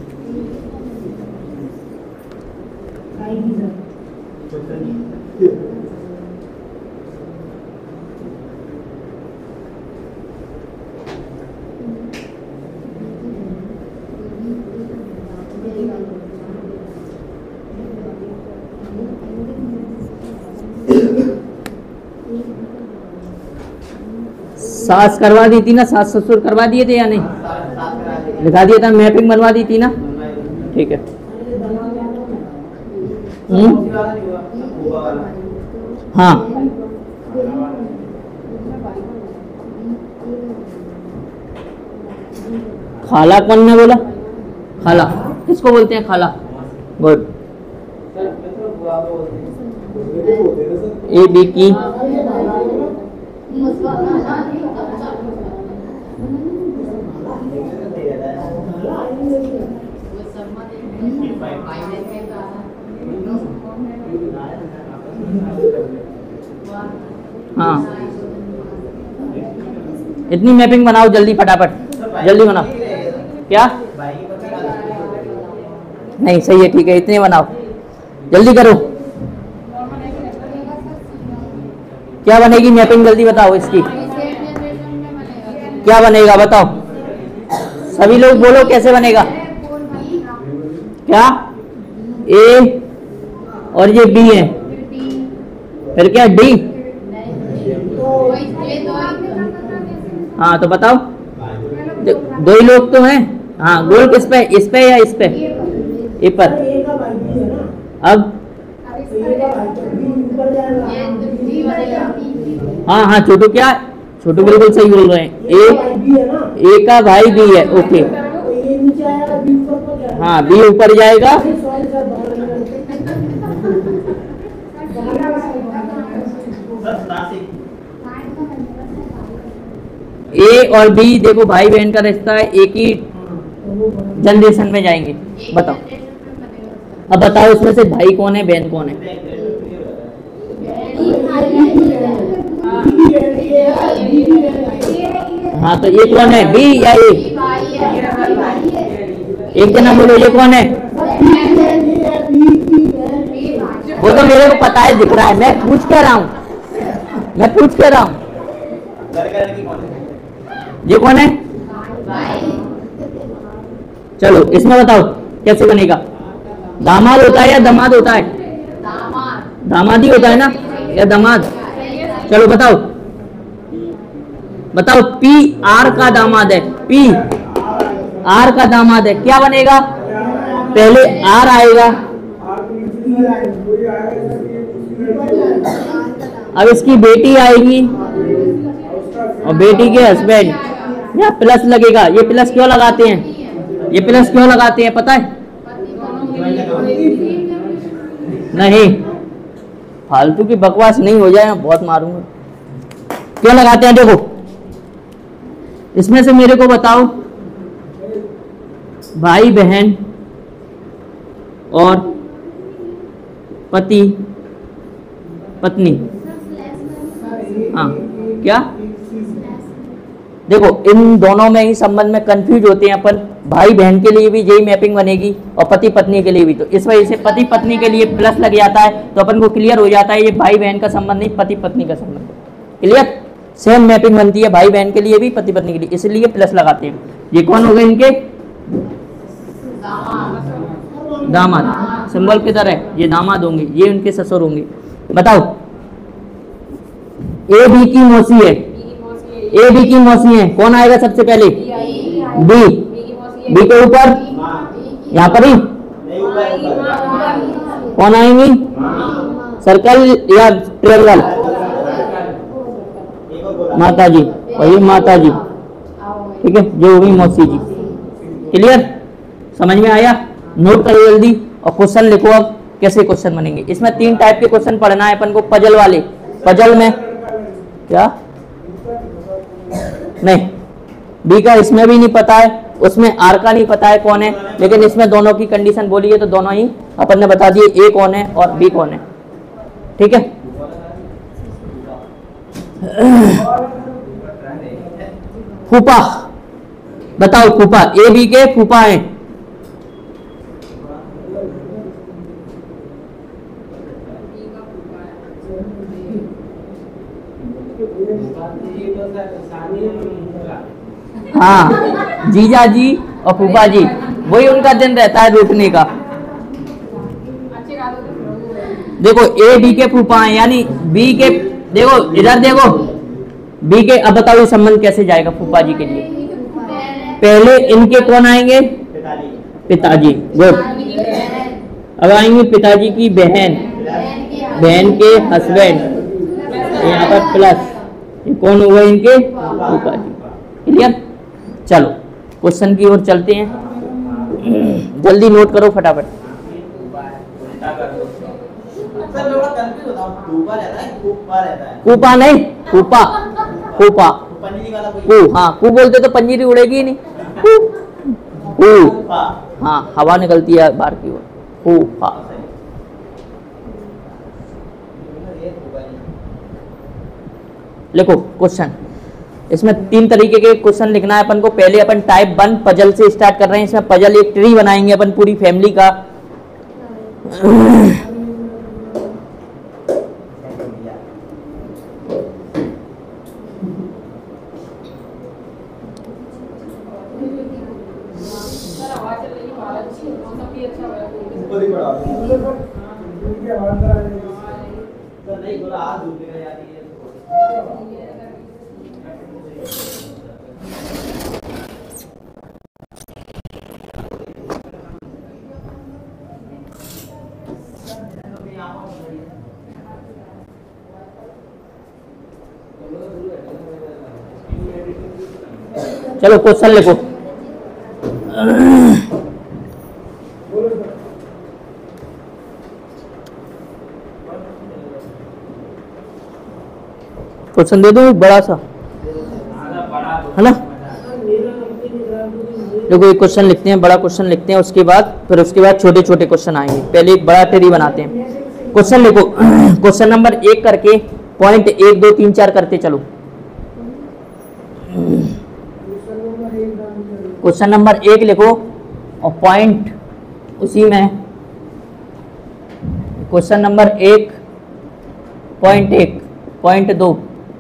सास करवा दी थी ना, सास ससुर करवा दिए थे या नहीं, लिखा दिया था, मैपिंग बनवा दी थी ना। ठीक है। हाँ खाला कौन ने बोला, खाला किसको बोलते हैं, खाला। गुड। ए बी की हाँ, इतनी मैपिंग बनाओ जल्दी, फटाफट जल्दी बनाओ। क्या नहीं, सही है, ठीक है, इतने बनाओ, जल्दी करो। क्या बनेगी मैपिंग, जल्दी बताओ इसकी क्या बनेगा, बताओ सभी लोग, बोलो कैसे बनेगा। क्या ए और ये बी है, फिर क्या डी। हाँ तो बताओ, दो ही लोग तो हैं। हाँ गोल किस पे, इस पे या इस पे, ए पर। अब हाँ हाँ छोटू, क्या छोटू बिल्कुल सही बोल रहे हैं, ए का भाई बी है। ओके हाँ, बी ऊपर जाएगा, ए और बी देखो भाई बहन का रिश्ता है, एक ही जनरेशन में जाएंगे। बताओ, अब बताओ इसमें से भाई कौन है, बहन कौन है। हाँ तो ये कौन है, बी या ए। एक जना बोलो ये कौन है? वो तो मेरे को पता है, दिख रहा है, मैं पूछ क्या रहा हूँ, मैं पूछ क्या रहा हूँ। ये कौन है? चलो इसमें बताओ कैसे बनेगा। दामाद होता है या दामाद होता है? दामाद ही होता है ना, या दामाद? चलो बताओ, बताओ पी आर का दामाद है, पी आर का दामाद है, क्या बनेगा? पहले आर आएगा, अब इसकी बेटी आएगी और बेटी के हस्बैंड, यहाँ प्लस लगेगा। ये प्लस क्यों लगाते हैं, ये प्लस क्यों लगाते हैं पता है? नहीं, फालतू की बकवास नहीं हो जाए, मैं बहुत मारूंगा। क्यों लगाते हैं देखो, इसमें से मेरे को बताओ, भाई बहन और पति पत्नी, हाँ क्या? देखो इन दोनों में ही संबंध में कंफ्यूज होते हैं अपन। भाई बहन के लिए भी यही मैपिंग बनेगी और पति पत्नी के लिए भी, तो इस वजह से पति पत्नी के लिए प्लस लग जाता है, तो अपन को क्लियर हो जाता है ये भाई बहन का संबंध नहीं, पति पत्नी का संबंध। क्लियर? सेम मैपिंग बनती है भाई बहन के लिए भी, पति पत्नी के लिए, इसलिए प्लस लगाते हैं। ये कौन हो गए इनके? दामाद। सिंबल किधर है? ये दामाद होंगे, ये उनके ससुर होंगे। बताओ, ए बी की मौसी है, ए बी की मौसी है, कौन आएगा सबसे पहले? बी। बी के ऊपर यहाँ पर ही कौन आएंगी? सर्कल या ट्रेंगल? माता जी, वही माता जी, ठीक है, जो होगी मौसी जी। क्लियर? समझ में आया? नोट करो जल्दी और क्वेश्चन लिखो। अब कैसे क्वेश्चन बनेंगे, इसमें 3 टाइप के क्वेश्चन पढ़ना है अपन को, पजल वाले। पजल में क्या नहीं, बी का इसमें भी नहीं पता है, उसमें आर का नहीं पता है कौन है, लेकिन इसमें दोनों की कंडीशन बोली है तो दोनों ही अपन ने बता दिए, ए कौन है और बी कौन है। ठीक है? फूफा बताओ, फूफा ए बी के फूफा हैं। हाँ, जीजा जी और फूफा जी, वही उनका दिन रहता है रूठने का। देखो ए बी के फूफा हैं, यानी बी के, देखो इधर देखो, बी के, अब बताओ ये संबंध कैसे जाएगा फूफा जी के लिए? पहले इनके कौन आएंगे? पिताजी। गुड। अब आएंगे पिताजी की बहन, बहन के हस्बैंड, यहाँ पर प्लस, ये कौन हुआ? इनके फूफा जी। क्लियर? चलो क्वेश्चन की ओर चलते हैं, जल्दी नोट करो फटाफट। कूपा नहीं, कूपा, कूपा, कू, हाँ कू बोलते तो पंजीरी उड़ेगी ही नहीं। कू, हाँ हवा निकलती है बाहर की ओर, कूपा। लिखो क्वेश्चन, इसमें 3 तरीके के क्वेश्चन लिखना है अपन को। पहले अपन टाइप 1 पजल से स्टार्ट कर रहे हैं। इसमें पजल एक ट्री बनाएंगे अपन पूरी फैमिली का। चलो क्वेश्चन लिखो। क्वेश्चन दे दो एक बड़ा सा, है ना? देखो एक क्वेश्चन लिखते हैं, बड़ा क्वेश्चन लिखते हैं, उसके बाद छोटे छोटे क्वेश्चन आएंगे। पहले एक बड़ा ट्री बनाते हैं। क्वेश्चन लिखो। क्वेश्चन नंबर 1 करके पॉइंट 1 2 3 4 करते चलो। क्वेश्चन नंबर 1 लिखो, और पॉइंट उसी में question number 1, point 1, point 2,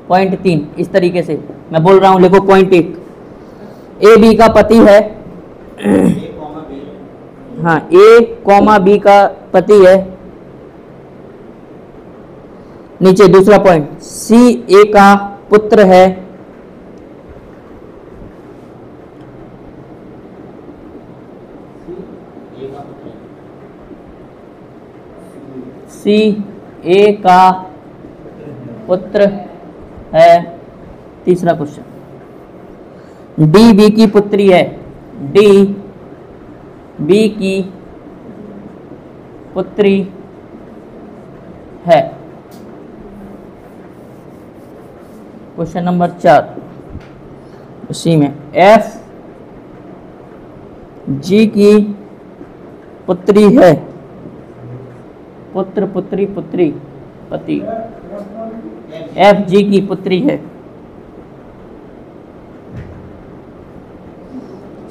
point 3, इस तरीके से मैं बोल रहा हूं। लिखो पॉइंट 1, ए बी का पति है। हाँ, ए कॉमा बी का पति है। नीचे दूसरा पॉइंट, सी ए का पुत्र है। सी ए का पुत्र है। तीसरा क्वेश्चन, डी बी की पुत्री है। डी बी की पुत्री है। क्वेश्चन नंबर 4 उसी में, एफ जी की पुत्री है। पुत्र पुत्री पुत्री पति, एफ जी की पुत्री है।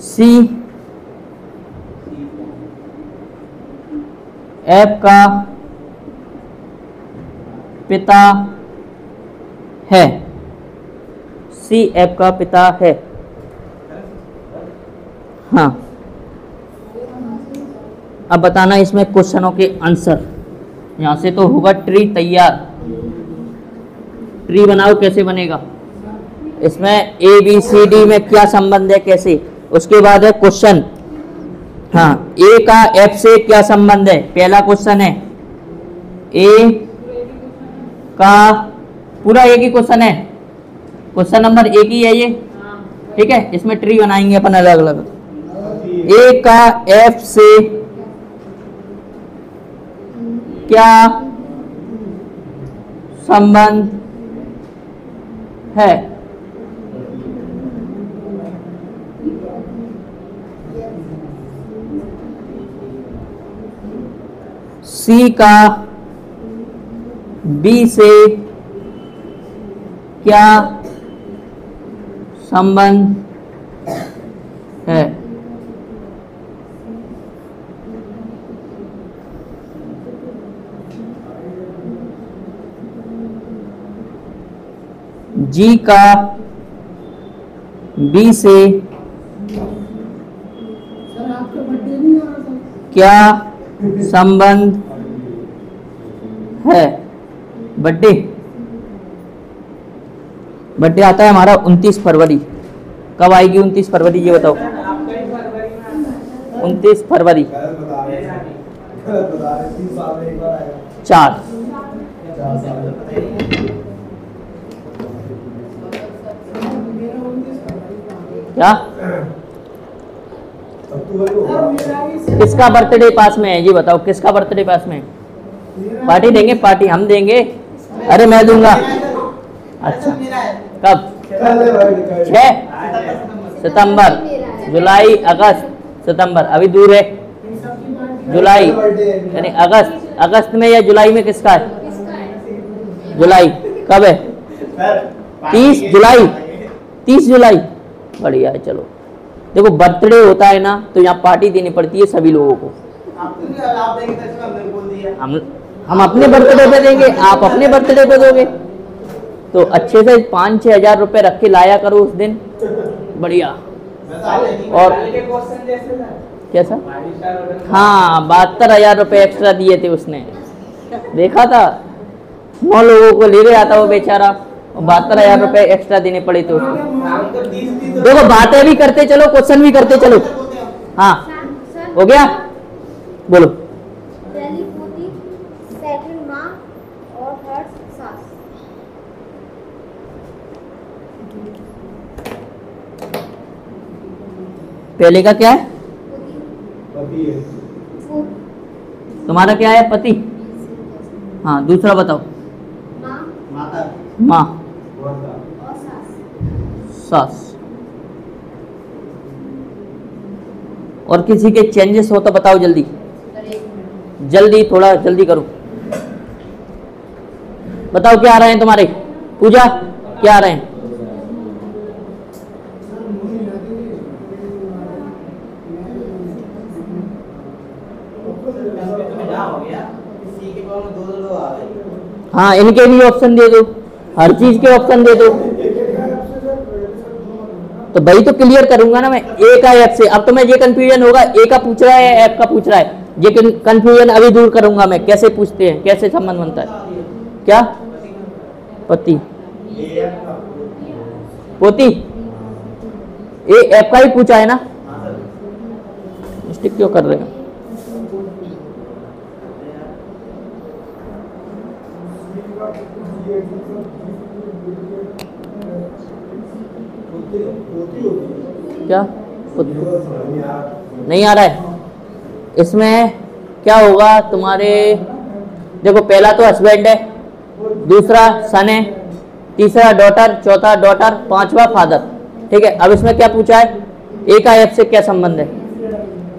सी एफ का पिता है। सी एफ का पिता है। हाँ, अब बताना इसमें क्वेश्चनों के आंसर। यहां से तो होगा ट्री तैयार। ट्री बनाओ, कैसे बनेगा, इसमें ए बी सी डी में क्या संबंध है, कैसे। उसके बाद है क्वेश्चन। हाँ, ए का एफ से क्या संबंध है। पहला क्वेश्चन है ए का, पूरा एक ही क्वेश्चन है, क्वेश्चन नंबर 1 ही है ये, ठीक है। इसमें ट्री बनाएंगे अपन अलग अलग। ए का एफ से क्या संबंध है। सी का बी से क्या संबंध है। जी का बी से सर आपका बर्थडे नहीं आ रहा था? क्या संबंध है। बर्थडे, बर्थडे आता है हमारा 29 फरवरी। कब आएगी 29 फरवरी, ये बताओ। आपका ही फरवरी में आता है। 29 फरवरी, गलत बता रहे हैं, गलत बता रहे हैं, 3 साल में एक बार आएगा। 4। 4 साल में। मेरा 19 फरवरी का है। क्या, अक्टूबर को सर होगा। मेरा भी किसका बर्थडे पास में है, ये बताओ, किसका बर्थडे पास में है। मेरा पार्टी देंगे, पार्टी हम देंगे। अरे मैं दूंगा। अच्छा, कब, कल है भाई, कल। 6 सितंबर, जुलाई, अगस्त, सितंबर, अभी दूर है। इन सब की पार्टी जुलाई, बर्थडे है। यानी अगस्त, अगस्त में या जुलाई में किसका है। जुलाई, कब है, 30 जुलाई, 30 जुलाई, बढ़िया है। चलो देखो, बर्थडे होता है ना तो यहाँ पार्टी देनी पड़ती है सभी लोगों को। हम अपने बर्थडे पे देंगे, आप अपने बर्थडे पे दोगे, तो अच्छे से 5-6 हजार रुपए रख के लाया करो उस दिन, बढ़िया। और के क्वेश्चन जैसे ना, कैसा, 5 स्टार होटल में हाँ 72,000 रुपए एक्स्ट्रा दिए थे उसने, देखा था। 9 लोगों को ले गया था वो बेचारा, 72,000 रुपए एक्स्ट्रा देने पड़े थे उसको। हम तो 30 देखो, बातें भी करते चलो, क्वेश्चन भी करते चलो। हाँ, सर हो गया, बोलो। पहली पोती, सेकंड माँ और थर्ड सास। पहले का क्या है, पति है। तुम्हारा क्या है, पति। हाँ, दूसरा बताओ। माँ माँ, वर्षा। और सास। सास। और किसी के चेंजेस हो तो बताओ जल्दी, जल्दी, थोड़ा जल्दी करो। बताओ क्या आ रहे हैं तुम्हारे, पूजा क्या आ रहे हैं। हाँ, इनके भी ऑप्शन दे दो, हर चीज के ऑप्शन दे दो। तो वही तो क्लियर करूंगा ना मैं, ए का एफ से। अब तो मैं ये कंफ्यूजन होगा, ए का पूछ रहा है एफ का पूछ रहा है, ये कंफ्यूजन अभी दूर करूंगा मैं। कैसे पूछते हैं, कैसे संबंध बनता है, क्या पति पोती, ए एफ का ही पूछा है ना, मिस्टेक क्यों कर रहे हैं। क्या नहीं आ रहा है इसमें? क्या होगा तुम्हारे, देखो पहला तो हस्बैंड है, दूसरा सन है, तीसरा डॉटर, चौथा डॉटर, पांचवा फादर। ठीक है, अब इसमें क्या पूछा है, ए का एफ से क्या संबंध है?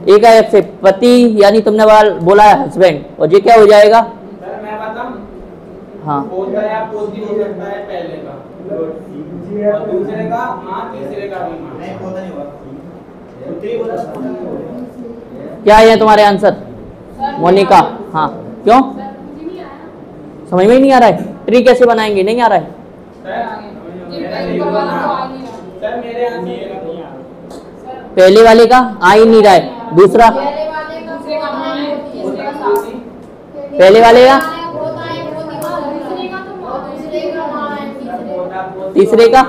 ए का एफ से पति, यानी तुमने बोला है हस्बैंड, और ये क्या हो जाएगा? सर मैं बताऊं, हाँ, पोता या पोती हो सकता है पहले का, और दूसरे का माँ, तीसरे का भी माँ। नहीं पोता नहीं हुआ, पुत्री बोला। क्या है तुम्हारे आंसर मोनिका? हाँ, क्यों समझ में ही नहीं आ रहा है? ट्री कैसे बनाएंगे, नहीं आ रहा है? सर मेरे आंसर नहीं आ रहा। पहले वाले का आ ही नहीं रहा है, दूसरा पहले वाले का दूसरे का माँ है, तीसरे का सास है। पहले वाले का होता है, दूसरे का तो माँ, दूसरे का माँ है, तीसरे का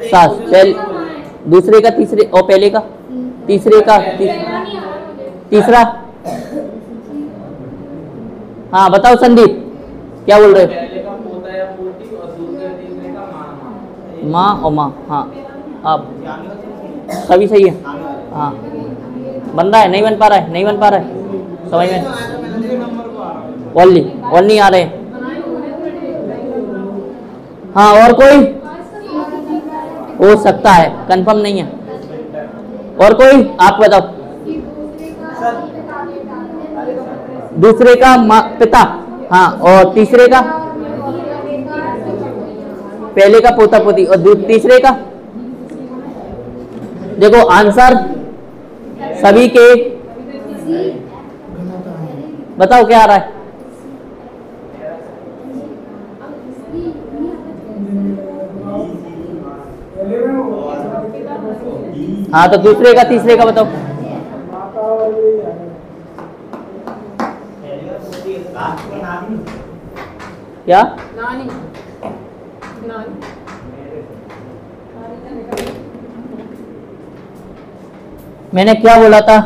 सास, पहले दूसरे का तीसरे, और पहले का तीसरे का तीसरा। हाँ बताओ संदीप, क्या बोल रहे हो? पहले का पोता या पोती और दूसरे तीसरे का माँ। माँ और माँ, हाँ आप सभी सही है। हाँ बन रहा है, नहीं बन पा रहा है, नहीं बन पा रहा है समझ में, ओनली आ रहे हैं। हाँ और कोई हो सकता है, कंफर्म नहीं है। और कोई आप बताओ। दूसरे का पिता, हाँ, और तीसरे का पहले का पोता पोती, और तीसरे का देखो आंसर सभी के बताओ क्या आ रहा है? हाँ तो दूसरे का तीसरे का बताओ। क्या नानी, नानी। मैंने क्या बोला था?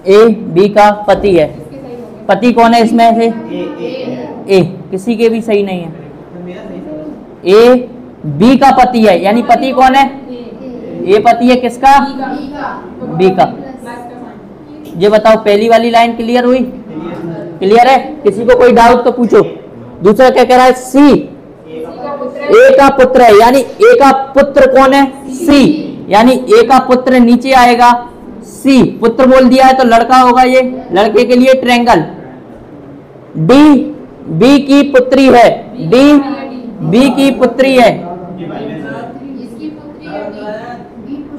ए बी का पति है। पति कौन है इसमें से? ए, किसी के भी सही नहीं है। ए बी का पति है, यानी पति कौन है? ए पति है किसका? बी का। ये बताओ पहली वाली लाइन क्लियर हुई? क्लियर है? किसी को कोई डाउट तो पूछो। दूसरा क्या कह रहा है? सी ए का पुत्र है, यानी ए का पुत्र कौन है? सी, यानी ए का पुत्र नीचे आएगा। सी पुत्र बोल दिया है तो लड़का होगा, ये लड़के के लिए ट्रायंगल। डी बी की पुत्री है, डी बी की पुत्री है।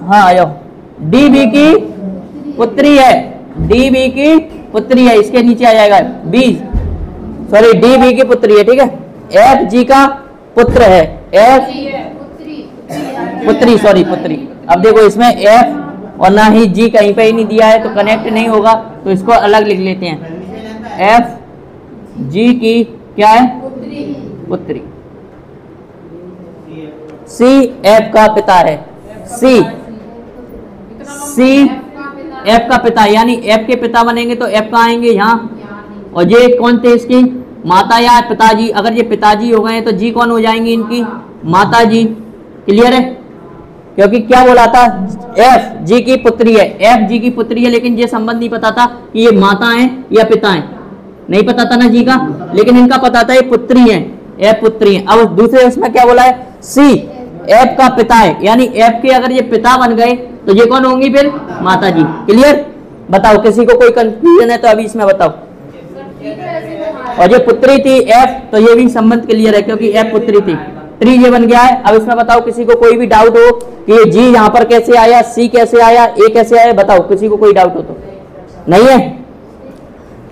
हाँ आयो, डी बी की पुत्री है, डी बी की पुत्री है, इसके नीचे आ जाएगा बी, सॉरी डी बी की पुत्री है। ठीक है, एफ जी का पुत्र है, एफ पुत्री, सॉरी पुत्री। अब देखो इसमें एफ और ना ही जी कहीं पे ही नहीं दिया है, तो कनेक्ट नहीं होगा, तो इसको अलग लिख लेते हैं। एफ जी की क्या है? पुत्री। सी एफ का पिता है, सी एफ का पिता, यानी एफ के पिता बनेंगे तो एफ का आएंगे यहाँ। और ये कौन थे इसकी? माता या पिताजी। अगर ये पिताजी हो गए तो जी कौन हो जाएंगी इनकी? माता जी। क्लियर है? क्योंकि क्या बोला था? एफ जी की पुत्री है, एफ जी की पुत्री है, लेकिन ये संबंध नहीं पता था कि ये माता है या पिता है, नहीं पता था ना जी का, लेकिन इनका पता था ये पुत्री है, एफ पुत्री है। अब दूसरे उसमें क्या बोला है? सी एफ का पिता है, यानी एफ के अगर ये पिता बन गए तो ये कौन होंगी फिर? माता जी। क्लियर? बताओ किसी को कोई कंफ्यूजन है तो अभी इसमें बताओ। और ये पुत्री थी एफ, तो ये भी संबंध क्लियर है क्योंकि एफ पुत्री थी। ट्री ये बन गया है। अब इसमें बताओ किसी को कोई भी डाउट हो कि ये जी यहाँ पर कैसे आया, सी कैसे आया, ए कैसे आया, बताओ किसी को कोई डाउट हो तो। नहीं है?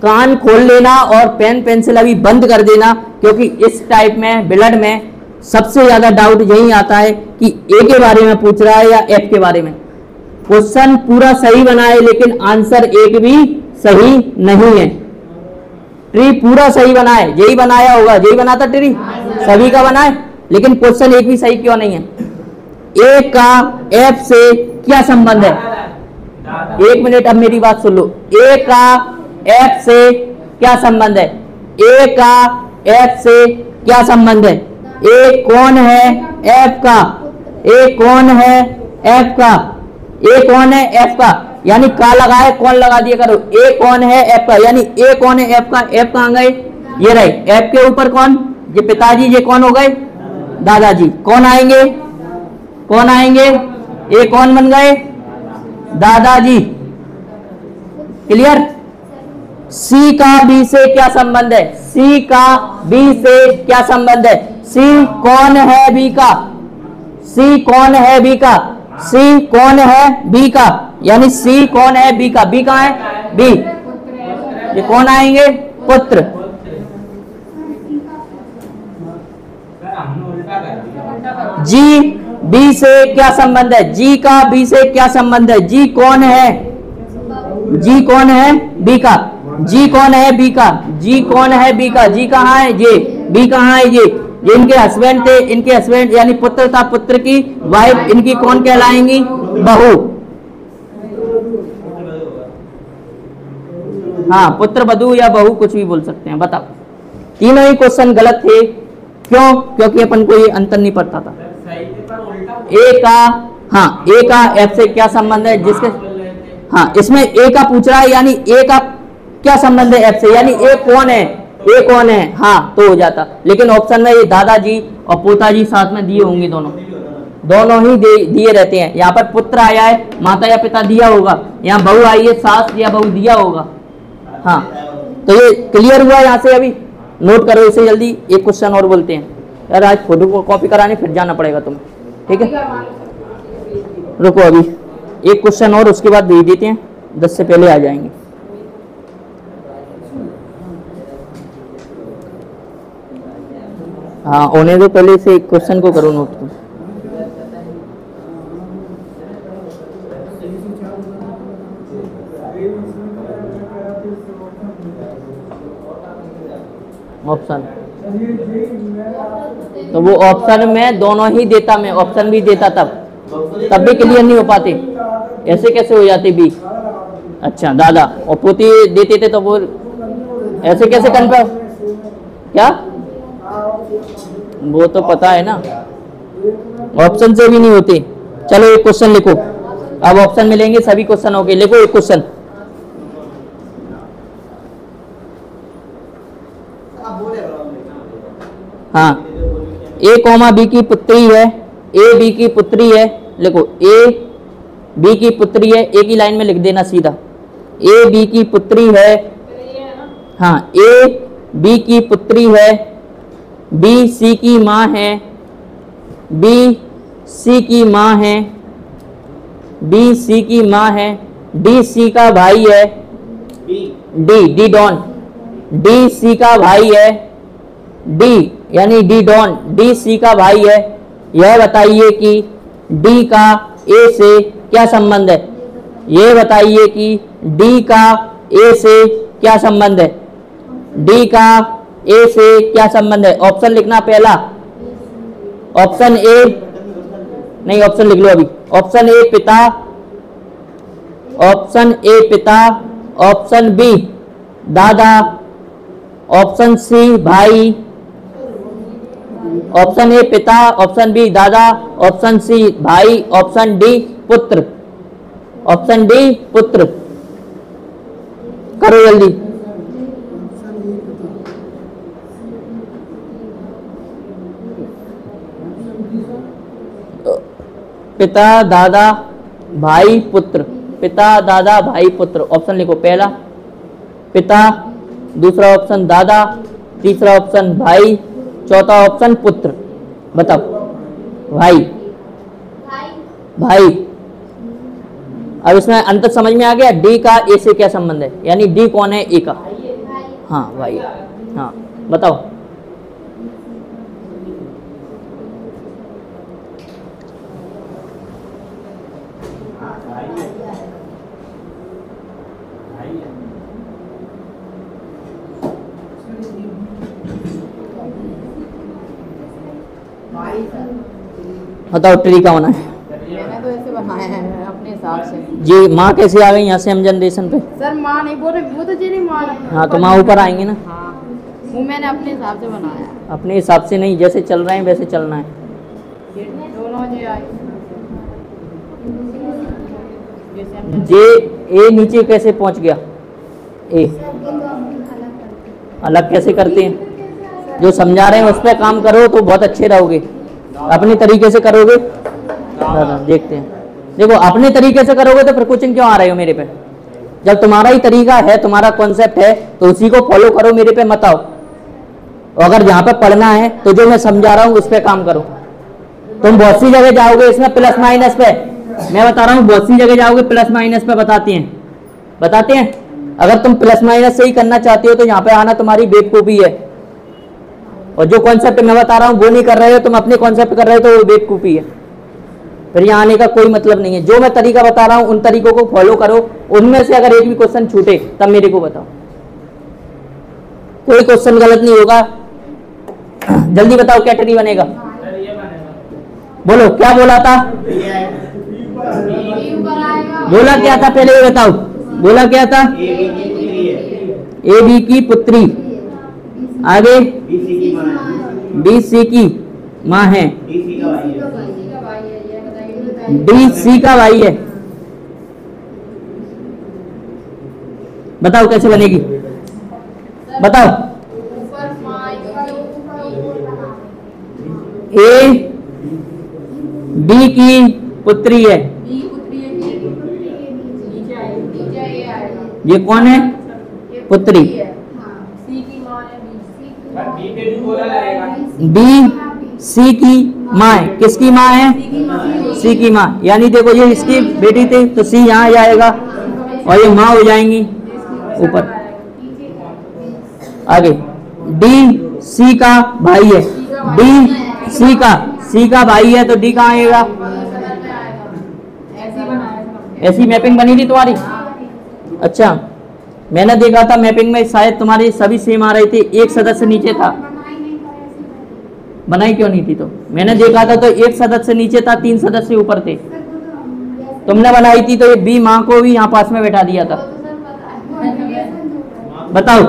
कान खोल लेना और पेन पेंसिल अभी बंद कर देना, क्योंकि इस टाइप में ब्लड में सबसे ज्यादा डाउट यही आता है कि ए के बारे में पूछ रहा है या एफ के बारे में। क्वेश्चन पूरा सही बना है लेकिन आंसर एक भी सही नहीं है। ट्री पूरा सही बना है, यही बनाया होगा, यही बना था ट्री, सभी का बना है, लेकिन क्वेश्चन एक भी सही क्यों नहीं है। ए का एफ से क्या संबंध है? एक मिनट, अब मेरी बात सुन लो। ए का एफ से क्या संबंध है? ए का एफ से क्या संबंध है? ए कौन है एफ का? ए कौन है एफ का? ए कौन है एफ का? यानी का लगा है, कौन लगा दिया करो। ए कौन है एफ का, यानी ए कौन है एफ का। एफ कहाँ गए? ये रहे। एफ के ऊपर कौन? ये पिताजी, ये कौन हो गए? दादाजी। कौन आएंगे? कौन आएंगे? ए कौन बन गए? दादाजी। क्लियर? सी का बी से क्या संबंध है? सी का बी से क्या संबंध है? सी कौन है बी का? सी कौन है बी का? सी कौन है बी का, यानी सी कौन है बी का। बी कहाँ है? बी। ये कौन आएंगे? पुत्र। जी बी से क्या संबंध है? जी का बी से क्या संबंध है? जी कौन है? जी कौन है? बी का। जी कौन है? बी का। जी कौन है? बी का। जी कहाँ है? ये। बी कहाँ है? ये इनके हस्बैंड थे, इनके हस्बैंड यानी पुत्र था, पुत्र की वाइफ इनकी कौन कहलाएंगी? बहू। हाँ, पुत्र वधू या बहू कुछ भी बोल सकते हैं। बताओ, तीनों ही क्वेश्चन गलत थे। क्यों? क्योंकि अपन को ये अंतर नहीं पड़ता था। ए का, हाँ, ए का एफ से क्या संबंध है? जिसके, हाँ, इसमें ए का पूछ रहा है, यानी ए का क्या संबंध है एफ से, यानी ए कौन है? ए कौन है? हाँ, तो हो जाता। लेकिन ऑप्शन में ये दादाजी और पोताजी साथ में दिए होंगे, दोनों ही दिए रहते हैं। यहाँ पर पुत्र आया है, माता या पिता दिया होगा। यहाँ बहू आई है, सास या बहू दिया होगा। हाँ, तो ये क्लियर हुआ। यहाँ से अभी नोट करो इसे जल्दी। एक क्वेश्चन और बोलते हैं यार, आज फोटो को कॉपी कराने फिर जाना पड़ेगा तुम्हें, ठीक है? रुको, अभी एक क्वेश्चन और, उसके बाद भेज देते हैं, 10 से पहले आ जाएंगे। हाँ, होने दो, पहले से एक क्वेश्चन को करो नोट। ऑप्शन, तो वो ऑप्शन में दोनों ही देता, मैं ऑप्शन भी देता तब भी क्लियर नहीं हो पाते। ऐसे कैसे हो जाते बी? अच्छा, दादा और पोती देते थे तो वो ऐसे कैसे कन्फर्म? क्या? वो तो पता है ना, ऑप्शन से भी नहीं होते। चलो एक क्वेश्चन लिखो, अब ऑप्शन मिलेंगे सभी क्वेश्चनों के। लिखो एक क्वेश्चन। हाँ, ए कॉमा बी की पुत्री है, ए बी की पुत्री है। लिखो, ए बी की पुत्री है, एक ही लाइन में लिख देना सीधा। ए बी की पुत्री है, हाँ, ए बी की पुत्री है, बी सी की माँ है, बी सी की माँ है, बी सी की माँ है, डी सी का भाई है, डी डॉन, डी सी का भाई है, डी यानी डी डॉन, डी सी का भाई है। यह बताइए कि डी का ए से क्या संबंध है? यह बताइए कि डी का ए से क्या संबंध है? डी का ए से क्या संबंध है? ऑप्शन लिखना पहला। ऑप्शन ए, नहीं ऑप्शन लिख लो अभी। ऑप्शन ए पिता, ऑप्शन ए पिता, ऑप्शन बी दादा, ऑप्शन सी भाई, ऑप्शन ए पिता, ऑप्शन बी दादा, ऑप्शन सी भाई, ऑप्शन डी पुत्र, ऑप्शन डी पुत्र। करो जल्दी। पिता दादा भाई पुत्र, पिता दादा भाई पुत्र। ऑप्शन लिखो, पहला पिता, दूसरा ऑप्शन दादा, तीसरा ऑप्शन भाई, चौथा ऑप्शन पुत्र। बताओ। भाई, भाई। अब इसमें अंतर समझ में आ गया। डी का ए से क्या संबंध है, यानी डी कौन है? ए का। हाँ भाई, हाँ बताओ। बताओ ट्री का होना है। मैंने तो ऐसे बनाया है अपने हिसाब से। जी माँ कैसे आ गई यहाँ से हम जनरेशन पे? सर माँ नहीं बोल रहे, वो तो जी नहीं माँ। हाँ तो माँ ऊपर आएंगे ना। हाँ वो मैंने अपने हिसाब से बनाया है। अपने हिसाब से नहीं, जैसे चल रहे हैं वैसे चलना है। दोनों जी आए। जैसे हम जे ए नीचे कैसे पहुँच गया? ए अलग कैसे करते हैं? जो समझा रहे हैं उस पर काम करो तो बहुत अच्छे रहोगे। अपने तरीके से करोगे, देखते हैं। देखो अपने तरीके से करोगे तो फिर कोचिंग क्यों आ रहे हो मेरे पे? जब तुम्हारा ही तरीका है, तुम्हारा कॉन्सेप्ट है, तो उसी को फॉलो करो, मेरे पे मत आओ। और अगर जहाँ पे पढ़ना है तो जो मैं समझा रहा हूँ उस पर काम करो। तुम बहुत सी जगह जाओगे इसमें प्लस माइनस पे, मैं बता रहा हूँ बहुत सी जगह जाओगे प्लस माइनस पे बताते हैं। अगर तुम प्लस माइनस से ही करना चाहते हो तो यहाँ पे आना तुम्हारी बेवकूफ़ी है। और जो कॉन्सेप्ट मैं बता रहा हूँ वो नहीं कर रहे हो, तुम अपने कॉन्सेप्ट कर रहे हो तो वो बेवकूफ़ी है। फिर यहाँ आने का कोई मतलब नहीं है। जो मैं तरीका बता रहा हूँ उन तरीकों को फॉलो करो। उनमें से अगर एक भी क्वेश्चन छूटे तब मेरे को बताओ। कोई क्वेश्चन गलत नहीं होगा। जल्दी बताओ क्या ट्री बनेगा? बोलो क्या बोला था? बोला क्या था पहले ये बताओ। बोला क्या था? ए बी की पुत्री, आगे बी सी की माँ है, डी सी का भाई है। बताओ कैसे बनेगी? बताओ। ए बी की पुत्री है, ये कौन है? पुत्री। बी सी की माँ है, किसकी माँ है? सी की माँ। यानी देखो ये इसकी बेटी थी तो सी यहाँ जाएगा और ये माँ हो जाएंगी ऊपर। आगे डी सी का भाई है, डी सी का भाई है तो डी कहाँ आएगा? ऐसी मैपिंग बनी थी तुम्हारी? अच्छा मैंने देखा था मैपिंग में शायद तुम्हारी सभी सेम आ रही थी, एक सदस्य नीचे था। बनाई क्यों नहीं थी? तो मैंने देखा था तो एक सदस्य नीचे था, 3 सदस्य ऊपर थे। तुमने बनाई थी तो ये बी माँ को भी यहाँ पास में बैठा दिया था। बताओ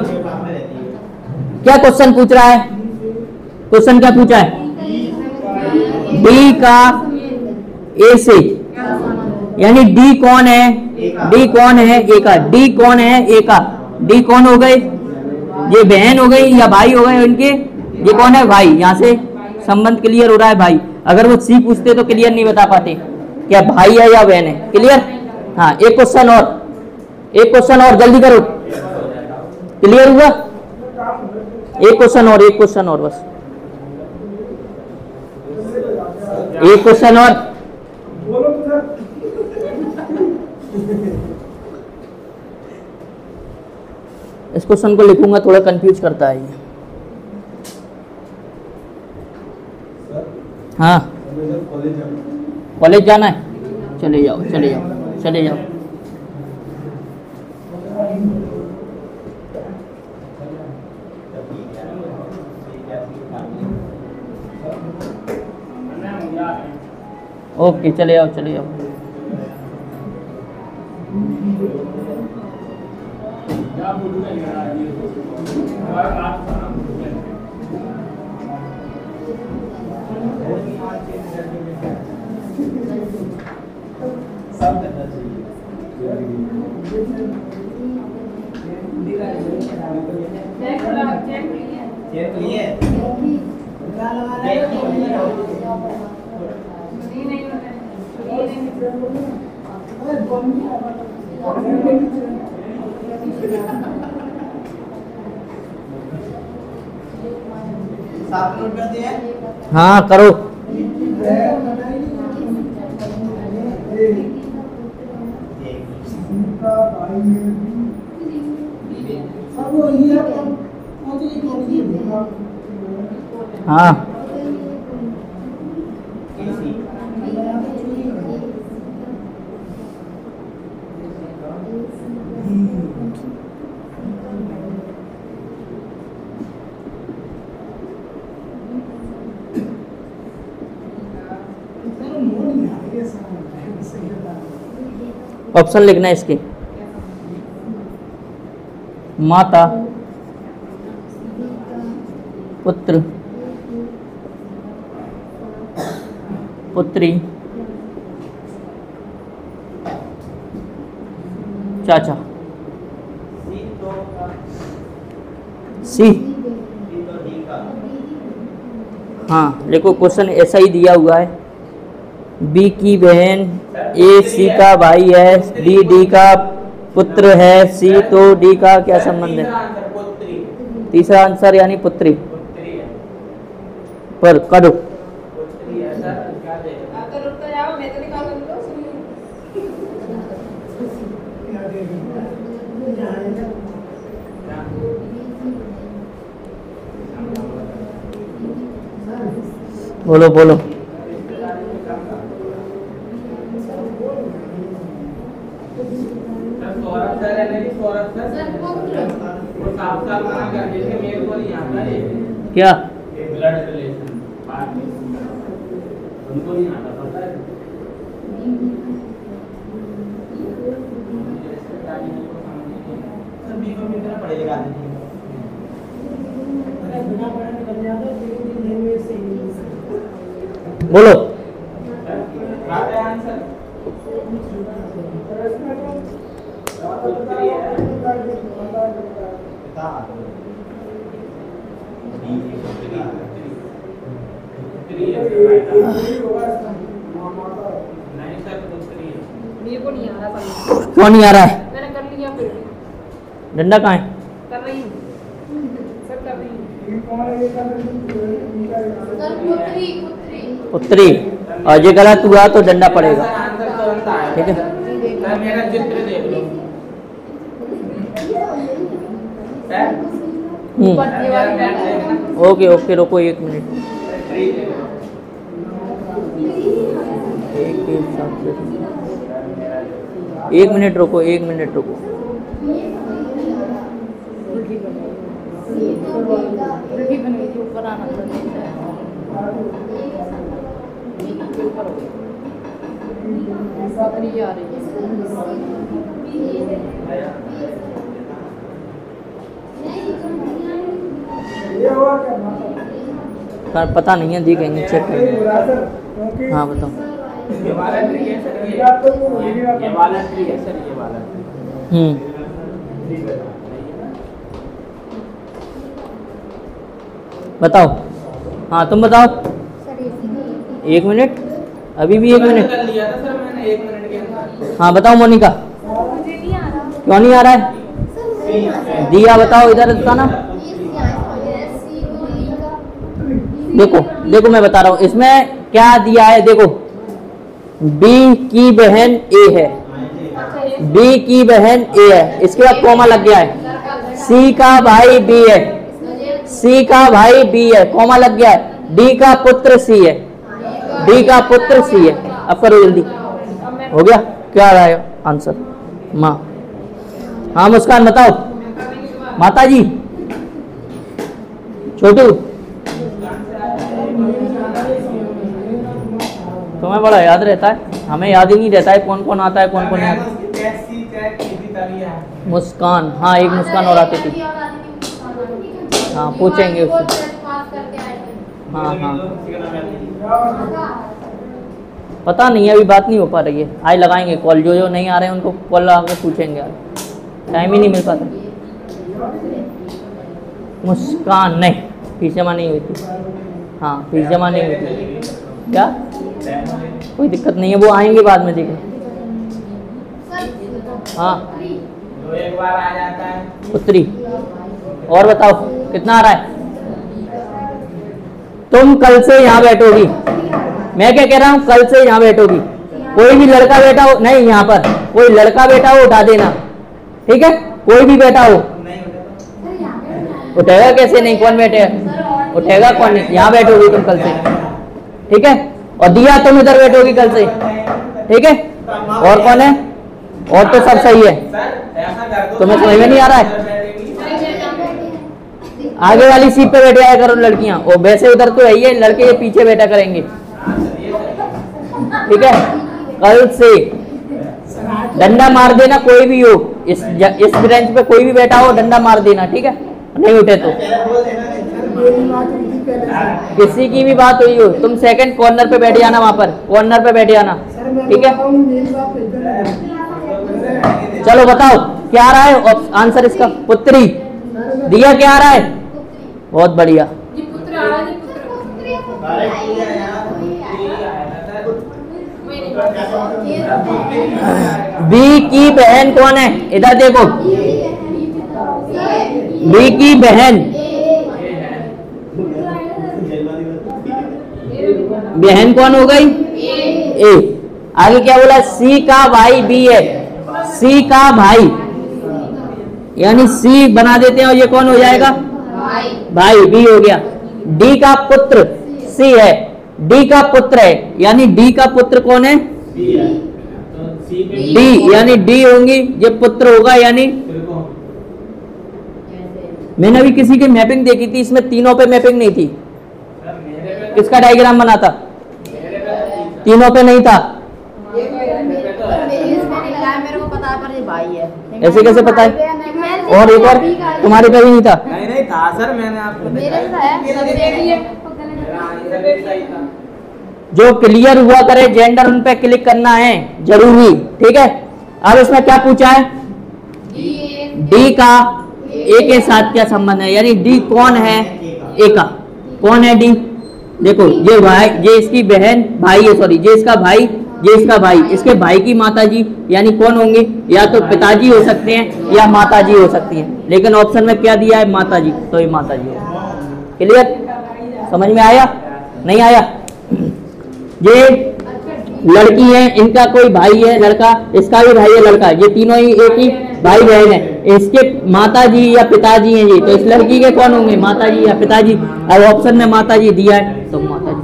क्या क्वेश्चन पूछ रहा है? क्वेश्चन क्या पूछा है? डी का ए से, यानी डी कौन है? डी कौन है? ए का। डी कौन है? ए का। डी कौन हो गए? ये बहन हो गई या भाई हो गए इनके? ये कौन है? भाई। यहाँ से संबंध क्लियर हो रहा है भाई। अगर वो सी पूछते तो क्लियर नहीं बता पाते क्या भाई है या बहन है। क्लियर? हाँ एक क्वेश्चन और, जल्दी करो। क्लियर हुआ? एक क्वेश्चन और बस, एक क्वेश्चन और। इस क्वेश्चन को लिखूंगा, थोड़ा कंफ्यूज करता है ये। हाँ कॉलेज जाना है, चले जाओ। ओके चले जाओ। हाँ करो। अब ये हाँ ऑप्शन लिखना है इसके। माता, पुत्र, पुत्री, चाचा। सी। हाँ देखो क्वेश्चन ऐसा ही दिया हुआ है। बी की बहन, ए सी का भाई है, डी डी का पुत्र है, सी तो डी का क्या संबंध है? तीसरा आंसर यानी पुत्री। पर करो अगर रुक जाओ मैं तो निकाल दूंगा बोलो बोलो। क्या? ब्लड रिलेशन उनको नहीं आता पता है। सभी को मिलना पड़ेगा। बोलो। मेरे को नहीं आ रहा था। क्यों नहीं आ रहा है? मैंने कर लिया फिर भी। डंडा कहाँ है? कर रही हूँ सब कर रही हूँ। सर पुत्री पुत्री पुत्री। और ये गलत हुआ तो डंडा पड़ेगा। ठीक है। मेरा चित्र देख लो। ओके ओके रुको 1 मिनट। एक मिनट रुको 1 मिनट रुको। ऊपर आना आ रही है। पता नहीं है दिखेंगे चेक करेंगे। हाँ बताओ। ये वाला ट्री है सर, ये वाला ट्री है सर, ये वाला। बताओ। हाँ तुम बताओ। 1 मिनट अभी भी 1 मिनट कर लिया था सर मैंने 1 मिनट के अंदर। हाँ बताओ मोनिका। मुझे नहीं आ रहा क्यों नहीं आ रहा है? दिया बताओ इधर बताना। देखो देखो मैं बता रहा हूँ इसमें क्या दिया है। देखो बी की बहन ए है, बी की बहन ए है, इसके बाद कॉमा लग गया है। सी का भाई बी है, सी का भाई बी है, कॉमा लग गया है। डी का पुत्र सी है, डी का पुत्र सी है। अब करो जल्दी। हो गया? क्या रहा है आंसर? माँ। हाँ मुस्कान बताओ। माता जी। छोटू तुम्हें बड़ा याद रहता है, हमें याद ही नहीं रहता है कौन कौन आता है कौन कौन नहीं आता। मुस्कान। हाँ एक मुस्कान और आती थी। हाँ पूछेंगे उससे। हाँ हाँ पता नहीं है अभी बात नहीं हो पा रही है। आज लगाएंगे कॉल, जो जो नहीं आ रहे हैं उनको कॉल लगा के पूछेंगे। टाइम ही नहीं मिल पाता। मुस्कान नहीं फीस जमा नहीं हुई थी। हाँ फीस जमा नहीं हुई थी। क्या? कोई दिक्कत नहीं है, वो आएंगे बाद में देखना। हाँ तो एक बार आ जाता है पुत्री। और बताओ कितना आ रहा है? तुम कल से यहाँ बैठोगी। मैं क्या कह रहा हूँ, कल से यहाँ बैठोगी। कोई भी लड़का बैठा हो, नहीं यहाँ पर कोई लड़का बैठा हो उठा देना, ठीक है? कोई भी बैठा हो। उठेगा कैसे नहीं? कौन बैठे? उठेगा कौन नहीं, यहाँ बैठोगी तुम कल से, ठीक है। और दिया तुम इधर बैठोगी कल से, ठीक है। और कौन है? और तो सब सही है, तुम्हें समझ में नहीं आ रहा है? आगे वाली सीट पे बैठ जाया करो लड़कियां, और वैसे उधर तो है ही है, लड़के ये पीछे बैठा करेंगे, ठीक है। कल से डंडा मार देना, कोई भी हो, इस बेंच पे कोई भी बैठा हो डंडा मार देना, ठीक है। नहीं उठे तो मेरी बात हुई थी पहले से। किसी की भी बात हुई हो, तुम सेकंड कॉर्नर पे बैठ जाना, वहां पर कॉर्नर पे बैठ जाना, सर मैं ठीक है। बताऊं, मेरी बात इधर है। चलो बताओ क्या आ रहा है आंसर इसका? पुत्री। दिया क्या आ रहा है? बहुत बढ़िया। जी पुत्र आ रहा है, जी पुत्र। बी की बहन कौन है? इधर देखो, बी की बहन, बहन कौन हो गई? ए। आगे क्या बोला? सी का भाई बी है, सी का भाई, यानी सी बना देते हैं और ये कौन हो जाएगा? भाई, बी हो गया। डी का पुत्र सी है, डी का पुत्र है, यानी डी का पुत्र कौन है? डी, यानी डी होंगी, ये पुत्र होगा, यानी मैंने अभी किसी की मैपिंग देखी थी, इसमें तीनों पे मैपिंग नहीं थी। किसका डायग्राम बना था? तीनों पे नहीं था। मेरे को पता है, पर ये भाई है। ऐसे कैसे पता है? और एक और तुम्हारे पे भी नहीं था? नहीं था सर, मैंने आपको मेरे से है। जो क्लियर हुआ करे जेंडर, उन पे क्लिक करना है जरूरी, ठीक है। अब इसमें क्या पूछा है? डी का ए के साथ क्या संबंध है, यानी डी कौन है? ए का कौन है? डी। देखो ये भाई, ये इसकी बहन, भाई है, सॉरी, ये इसका भाई, ये इसका भाई, इसके भाई की माताजी, यानी कौन होंगे? या तो पिताजी हो सकते हैं या माताजी हो सकती हैं, लेकिन ऑप्शन में क्या दिया है? माताजी, तो ये माताजी होगा। क्लियर? समझ में आया? नहीं आया? ये लड़की है, इनका कोई भाई है लड़का, इसका भी भाई है लड़का, ये तीनों ही एक ही भाई बहन है, इसके माताजी या पिताजी हैं ये, तो इस लड़की के कौन होंगे? माताजी या पिताजी। अब ऑप्शन में माताजी दिया है तो माताजी।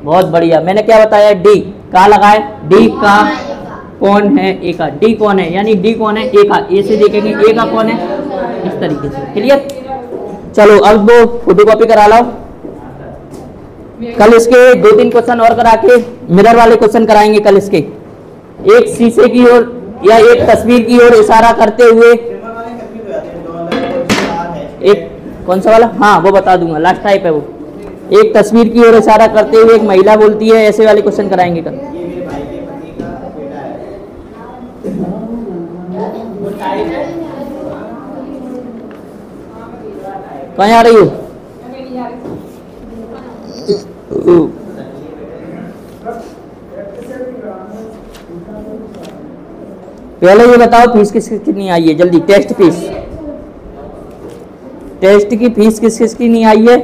बहुत बढ़िया। मैंने क्या बताया? डी का लगाए, डी का कौन है? ए का। डी कौन है, यानी डी कौन है? ए का। ए से देखेंगे ए का कौन है, इस तरीके से। क्लियर? चलो अब वो फोटो कॉपी करा लाओ। कल इसके 2-3 क्वेश्चन और करा के मिरर वाले क्वेश्चन कराएंगे कल इसके। एक शीशे की ओर या एक तस्वीर की ओर इशारा करते हुए, एक कौन सा वाला? हाँ वो बता दूंगा, लास्ट टाइप है वो। एक तस्वीर की ओर इशारा करते हुए एक महिला बोलती है, ऐसे वाले क्वेश्चन कराएंगे कल। कहाँ जा रही हो? पहले ये बताओ फीस किस कितनी आई है? जल्दी टेस्ट फीस, टेस्ट की फीस किस किस की नहीं आई है?